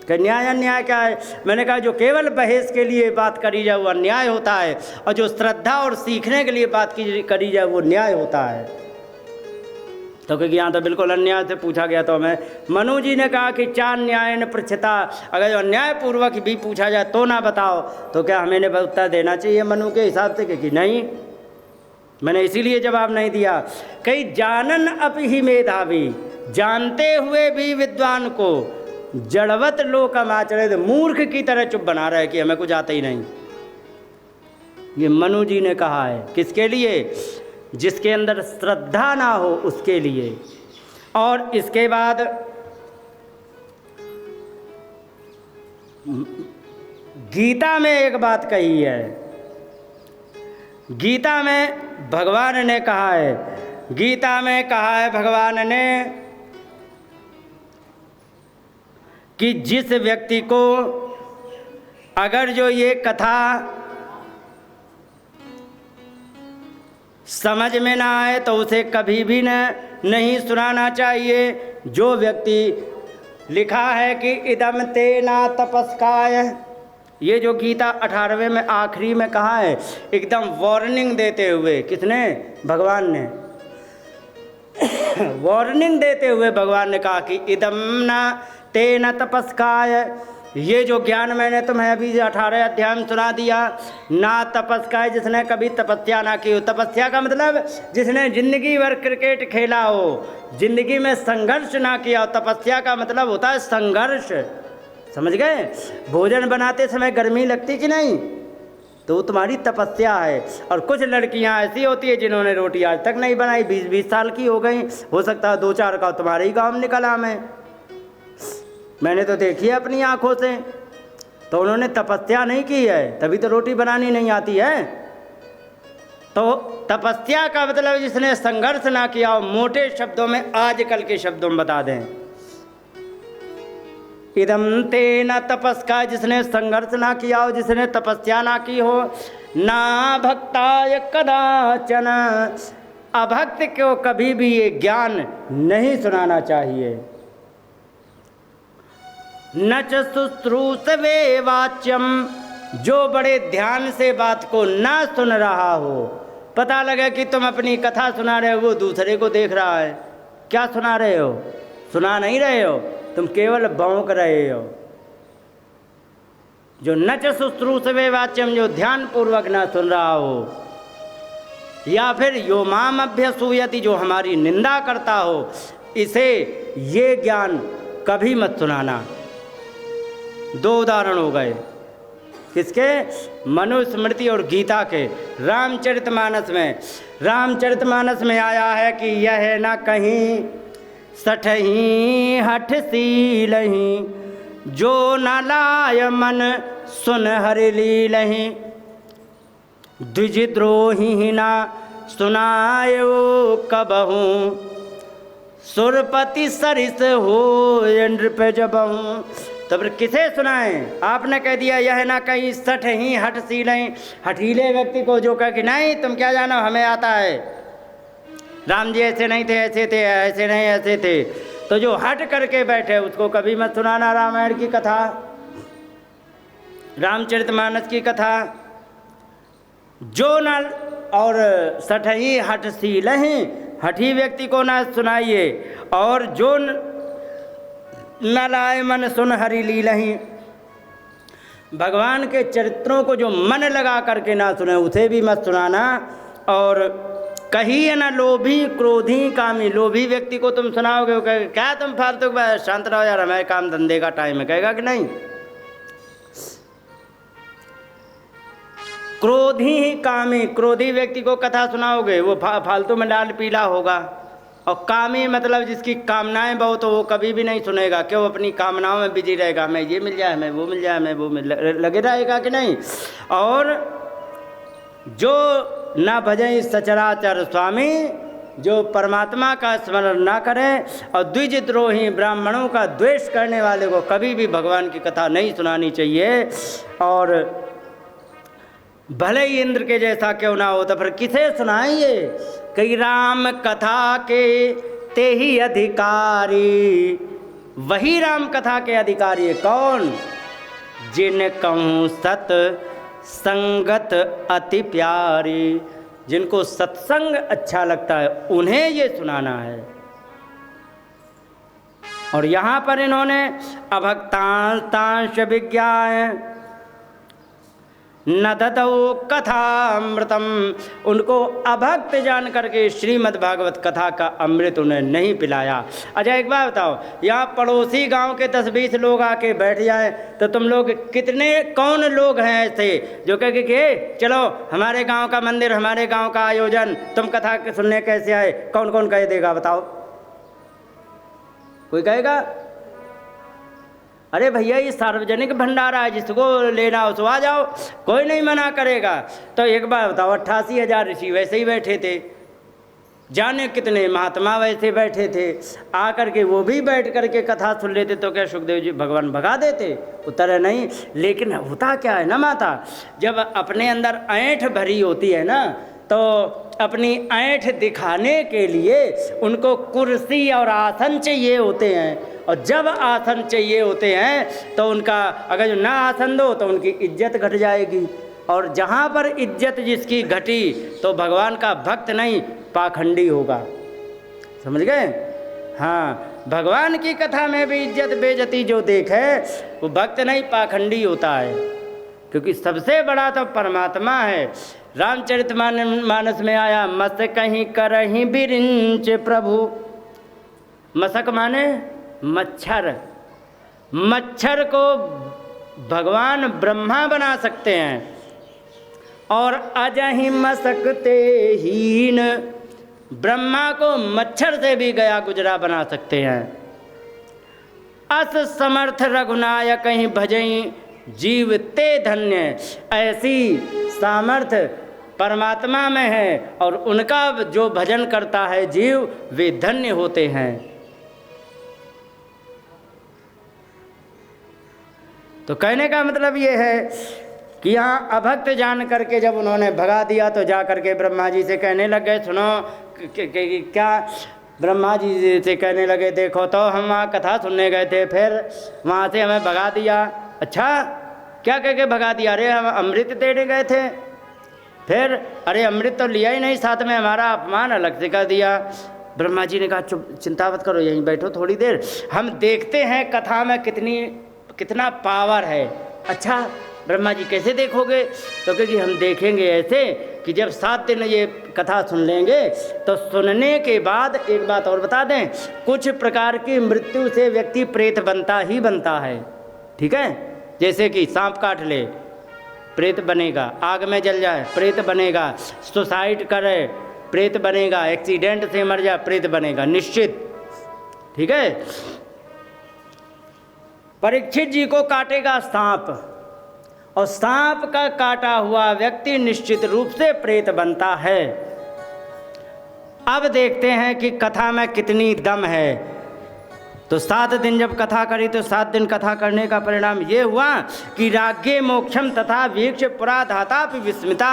कि न्याय अन्याय क्या है? मैंने कहा जो केवल बहस के लिए बात करी जाए वो अन्याय होता है, और जो श्रद्धा और सीखने के लिए बात करी जाए वो न्याय होता है। तो क्योंकि यहाँ तो बिल्कुल अन्याय से पूछा गया, तो हमें मनु जी ने कहा कि चान्यायन पृच्छता, अगर जो अन्यायपूर्वक भी पूछा जाए तो ना बताओ, तो क्या हमें उत्तर देना चाहिए मनु के हिसाब से कि नहीं? मैंने इसीलिए जवाब नहीं दिया। कई जानन अप ही मेधावी, जानते हुए भी विद्वान को जड़वत लोकम आचरित, मूर्ख की तरह चुप बना रहे कि हमें कुछ आता ही नहीं। ये मनु जी ने कहा है, किसके लिए? जिसके अंदर श्रद्धा ना हो उसके लिए। और इसके बाद गीता में एक बात कही है, गीता में भगवान ने कहा है, गीता में कहा है भगवान ने कि जिस व्यक्ति को अगर जो ये कथा समझ में ना आए तो उसे कभी भी नहीं सुनाना चाहिए। जो व्यक्ति, लिखा है कि इदम तेना तपस्काय, ये जो गीता 18वें में आखिरी में कहा है, एकदम वार्निंग देते हुए, किसने? भगवान ने वार्निंग देते हुए भगवान ने कहा कि इदम न तेन तपस्काय, ये जो ज्ञान मैंने तुम्हें अभी 18 अध्याय में सुना दिया, ना तपस्काय, जिसने कभी तपस्या ना की हो। तपस्या का मतलब जिसने जिंदगी भर क्रिकेट खेला हो, जिंदगी में संघर्ष ना किया हो। तपस्या का मतलब होता है संघर्ष, समझ गए? भोजन बनाते समय गर्मी लगती कि नहीं, तो वो तुम्हारी तपस्या है। और कुछ लड़कियां ऐसी होती है जिन्होंने रोटी आज तक नहीं बनाई, 20-20 साल की हो गई, हो सकता है 2-4 का तुम्हारे ही गाँव में निकल आए, मैंने तो देखी है अपनी आंखों से। तो उन्होंने तपस्या नहीं की है, तभी तो रोटी बनानी नहीं आती है। तो तपस्या का मतलब जिसने संघर्ष ना किया हो। मोटे शब्दों में, आजकल के शब्दों में बता दें, इदम तेन तपस्का, जिसने संघर्ष ना किया हो, जिसने तपस्या ना की हो। ना भक्ताय कदाचन, अभक्त को कभी भी ये ज्ञान नहीं सुनाना चाहिए। न च शुश्रूषवे वाच्यम, जो बड़े ध्यान से बात को ना सुन रहा हो पता लगे कि तुम अपनी कथा सुना रहे हो, वो दूसरे को देख रहा है, क्या सुना रहे हो? सुना नहीं रहे हो, तुम केवल भौंक रहे हो। जो नच शुश्रूषवे वाच्यम, जो ध्यान पूर्वक ना सुन रहा हो, या फिर यो माम अभ्यसूयति, जो हमारी निंदा करता हो, इसे ये ज्ञान कभी मत सुनाना। 2 उदाहरण हो गए, किसके? मनुस्मृति और गीता के। रामचरितमानस में आया है कि यह न कहीं सठही हठसीलही, जो न लाय मन सुन हरि लीलही, द्विजद्रोही ना सुनायो कबहू, सुरपति सरिस हो नृप जबहू। तो फिर किसे सुनाएं? आपने कह दिया यह ना कहीं सठ ही हठशील, हठीले व्यक्ति को जो कह कि नहीं तुम क्या जानो, हमें आता है, राम जी ऐसे नहीं थे, ऐसे थे, ऐसे नहीं ऐसे थे, तो जो हट करके बैठे उसको कभी मत सुनाना रामायण की कथा, रामचरितमानस की कथा। जो न और सठही हठशील, हठी व्यक्ति को ना सुनाइए, और जो न लाए मन सुन हरि लीलही, भगवान के चरित्रों को जो मन लगा करके ना सुने उसे भी मत सुनाना। और कहीं न लोभी क्रोधी कामी, लोभी व्यक्ति को तुम सुनाओगे, कहेगा क्या तुम फालतू, शांत रहो यार, हमारे काम धंधे का टाइम है, कहेगा कि नहीं? क्रोधी ही कामी, क्रोधी व्यक्ति को कथा सुनाओगे वो फालतू में लाल पीला होगा। और कामी मतलब जिसकी कामनाएं बहुत, तो वो कभी भी नहीं सुनेगा, क्यों? अपनी कामनाओं में बिजी रहेगा, हमें ये मिल जाए, हमें वो मिल जाए, हमें वो लगे रहेगा कि नहीं? और जो ना भजई सचराचर स्वामी, जो परमात्मा का स्मरण ना करें, और द्विजद्रोही ब्राह्मणों का द्वेष करने वाले को कभी भी भगवान की कथा नहीं सुनानी चाहिए। और भले ही इंद्र के जैसा क्यों ना हो, तो फिर किसे सुनाइए? कई राम कथा के ते ही अधिकारी, वही राम कथा के अधिकारी है। कौन? जिन कहूँ सत संगत अति प्यारी, जिनको सत्संग अच्छा लगता है उन्हें ये सुनाना है। और यहाँ पर इन्होंने अभक्तांश विज्ञान न ददौ कथामृतम, उनको अभक्त जान करके श्रीमद् भागवत कथा का अमृत उन्हें नहीं पिलाया। अच्छा एक बात बताओ, यहाँ पड़ोसी गांव के 10-20 लोग आके बैठ जाए तो तुम लोग कितने, कौन लोग हैं ऐसे जो कहे कि चलो हमारे गांव का मंदिर, हमारे गांव का आयोजन, तुम कथा सुनने कैसे आए? कौन कौन कह देगा बताओ? कोई कहेगा? अरे भैया ये सार्वजनिक भंडारा है, जिसको लेना हो सो आ जाओ, कोई नहीं मना करेगा। तो एक बार बताओ, 88,000 ऋषि वैसे ही बैठे थे, जाने कितने महात्मा वैसे बैठे थे, आकर के वो भी बैठ करके कथा सुन लेते, तो क्या सुखदेव जी भगवान भगा देते? उतर नहीं। लेकिन होता क्या है ना माता, जब अपने अंदर ऐंठ भरी होती है ना, तो अपनी ऐंठ दिखाने के लिए उनको कुर्सी और आसन चाहिए होते हैं, और जब आसन चाहिए होते हैं तो उनका अगर जो ना आसन दो तो उनकी इज्जत घट जाएगी, और जहाँ पर इज्जत जिसकी घटी तो भगवान का भक्त नहीं पाखंडी होगा। समझ गए? हाँ, भगवान की कथा में भी इज्जत बेइज्जती जो देखे वो भक्त नहीं पाखंडी होता है, क्योंकि सबसे बड़ा तो परमात्मा है। रामचरितमानस में आया, मस कहीं करहीं बिरिंच प्रभु, मसक माने मच्छर, मच्छर को भगवान ब्रह्मा बना सकते हैं, और अजहि मसकते हीन, ब्रह्मा को मच्छर से भी गया गुजरा बना सकते हैं। अस समर्थ रघुनायक ही भजई जीव ते धन्य, ऐसी सामर्थ्य परमात्मा में है, और उनका जो भजन करता है जीव वे धन्य होते हैं। तो कहने का मतलब ये है कि यहाँ अभक्त जान करके जब उन्होंने भगा दिया तो जा करके ब्रह्मा जी से कहने लग गए, सुनो क्या? ब्रह्मा जी से कहने लगे, देखो तो हम वहाँ कथा सुनने गए थे, फिर वहाँ से हमें भगा दिया। अच्छा क्या कह के भगा दिया? अरे हम अमृत देने गए थे। फिर अरे अमृत तो लिया ही नहीं, साथ में हमारा अपमान अलग से कर दिया। ब्रह्मा जी ने कहा चुप, चिंता मत करो, यहीं बैठो थोड़ी देर, हम देखते हैं कथा में कितना पावर है। अच्छा ब्रह्मा जी कैसे देखोगे? तो क्योंकि हम देखेंगे ऐसे कि जब 7 दिन ये कथा सुन लेंगे तो सुनने के बाद एक बात और बता दें, कुछ प्रकार की मृत्यु से व्यक्ति प्रेत बनता ही बनता है, ठीक है। जैसे कि सांप काट ले प्रेत बनेगा, आग में जल जाए प्रेत बनेगा, सुसाइड करे प्रेत बनेगा, एक्सीडेंट से मर जाए प्रेत बनेगा निश्चित, ठीक है। परीक्षित जी को काटेगा सांप, और सांप का काटा हुआ व्यक्ति निश्चित रूप से प्रेत बनता है। अब देखते हैं कि कथा में कितनी दम है। तो 7 दिन जब कथा करी तो 7 दिन कथा करने का परिणाम ये हुआ कि राज्ञे मोक्षम तथा वीक्ष पुरा धातापि विस्मिता।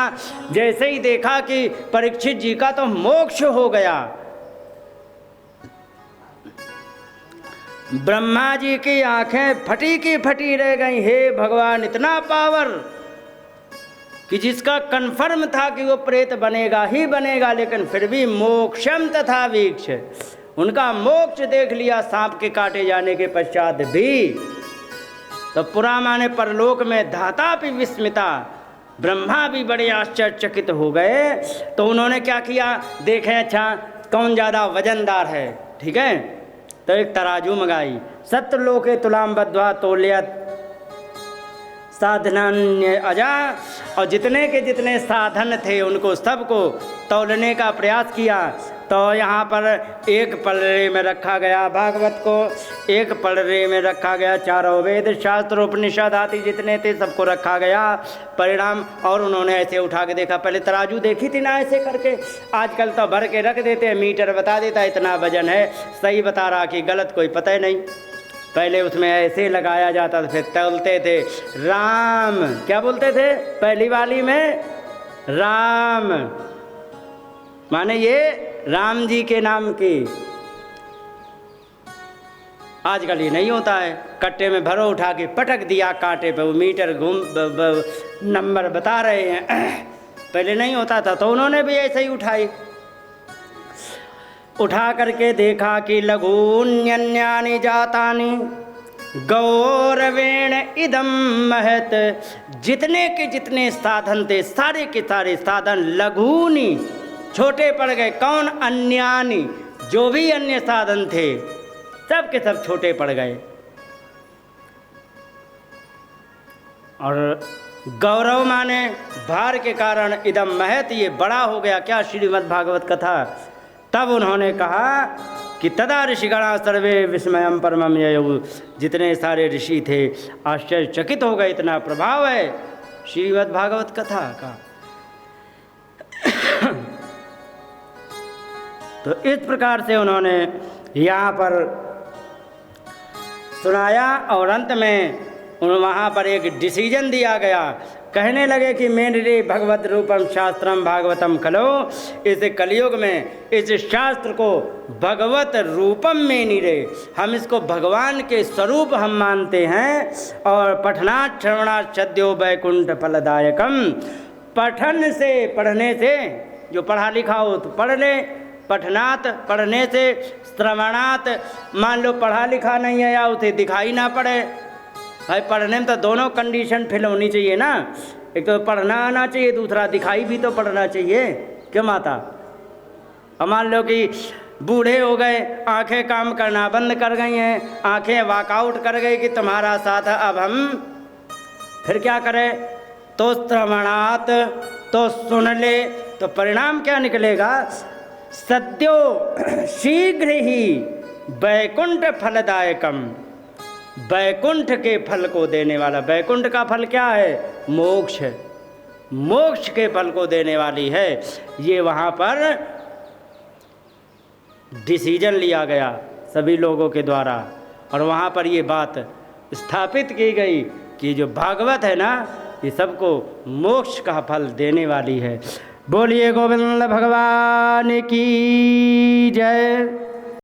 जैसे ही देखा कि परीक्षित जी का तो मोक्ष हो गया, ब्रह्मा जी की आंखें फटी की फटी रह गई। हे भगवान, इतना पावर कि जिसका कन्फर्म था कि वो प्रेत बनेगा ही बनेगा, लेकिन फिर भी मोक्षम तथा वीक्ष, उनका मोक्ष देख लिया सांप के काटे जाने के पश्चात भी। तो पुरा माने परलोक में धातापि विस्मिता, ब्रह्मा भी बड़े आश्चर्यचकित हो गए। तो उन्होंने क्या किया, देखें अच्छा कौन ज़्यादा वजनदार है, ठीक है। तो एक तराजू मंगाई, सत्यलोके तुलाम बद्ध्वा तोल्यत साधनान्य अजा, और जितने के जितने साधन थे उनको सबको तौलने का प्रयास किया। तो यहाँ पर एक पलड़े में रखा गया भागवत को, एक पलड़े में रखा गया चारों वेद शास्त्र उपनिषद आदि जितने थे सबको रखा गया। परिणाम, और उन्होंने ऐसे उठा के देखा, पहले तराजू देखी थी ना ऐसे करके, आजकल तो भर के रख देते हैं, मीटर बता देता इतना वजन है, सही बता रहा कि गलत कोई पता ही नहीं। पहले उसमें ऐसे लगाया जाता था, फिर तौलते थे। राम क्या बोलते थे पहली वाली में, राम माने ये राम जी के नाम की। आजकल ये नहीं होता है, कट्टे में भरो उठा के पटक दिया कांटे पे, वो मीटर नंबर बता रहे हैं। पहले नहीं होता था, तो उन्होंने भी ऐसे ही उठाई, उठा करके देखा कि लघून्यन्यानि जातानि गौरवेण इदम महत। जितने के जितने साधन थे सारे के सारे साधन लघूनी छोटे पड़ गए। कौन? अन्यानि, जो भी अन्य साधन थे सब के सब छोटे पड़ गए। और गौरव माने भार के कारण इदम महत, ये बड़ा हो गया क्या श्रीमद् भागवत कथा। तब उन्होंने कहा कि तदा ऋषिगणा सर्वे विस्मयम परमम ययौ, जितने सारे ऋषि थे आश्चर्यचकित हो गए, इतना प्रभाव है श्रीमद् भागवत कथा का। तो इस प्रकार से उन्होंने यहाँ पर सुनाया, और अंत में वहाँ पर एक डिसीजन दिया गया। कहने लगे कि मेरे भगवत रूपम शास्त्रम भागवतम खलो, इस कलयुग में इस शास्त्र को भगवत रूपम में नहीं रहे, हम इसको भगवान के स्वरूप हम मानते हैं। और पठनात् श्रवणात् सद्यो वैकुंठ फलदायकम, पठन से पढ़ने से, जो पढ़ा लिखा हो तो पढ़ ले, पठनात् पढ़ने से, श्रवणात् मान लो पढ़ा लिखा नहीं है या उसे दिखाई ना पड़े। भाई पढ़ने में तो दोनों कंडीशन फिल होनी चाहिए ना, एक तो पढ़ना आना चाहिए, दूसरा दिखाई भी तो पढ़ना चाहिए। क्यों माता? अब मान लो कि बूढ़े हो गए, आंखें काम करना बंद कर गई हैं, आंखें वॉकआउट कर गई कि तुम्हारा साथ अब हम फिर क्या करें? तो श्रवणात्, तो सुन ले, तो परिणाम क्या निकलेगा? सद्यो शीघ्र ही वैकुंठ फलदायकम, वैकुंठ के फल को देने वाला। वैकुंठ का फल क्या है? मोक्ष। मोक्ष के फल को देने वाली है। ये वहाँ पर डिसीजन लिया गया सभी लोगों के द्वारा, और वहाँ पर ये बात स्थापित की गई कि जो भागवत है ना, ये सबको मोक्ष का फल देने वाली है। बोलिए गोविंद भगवान की जय।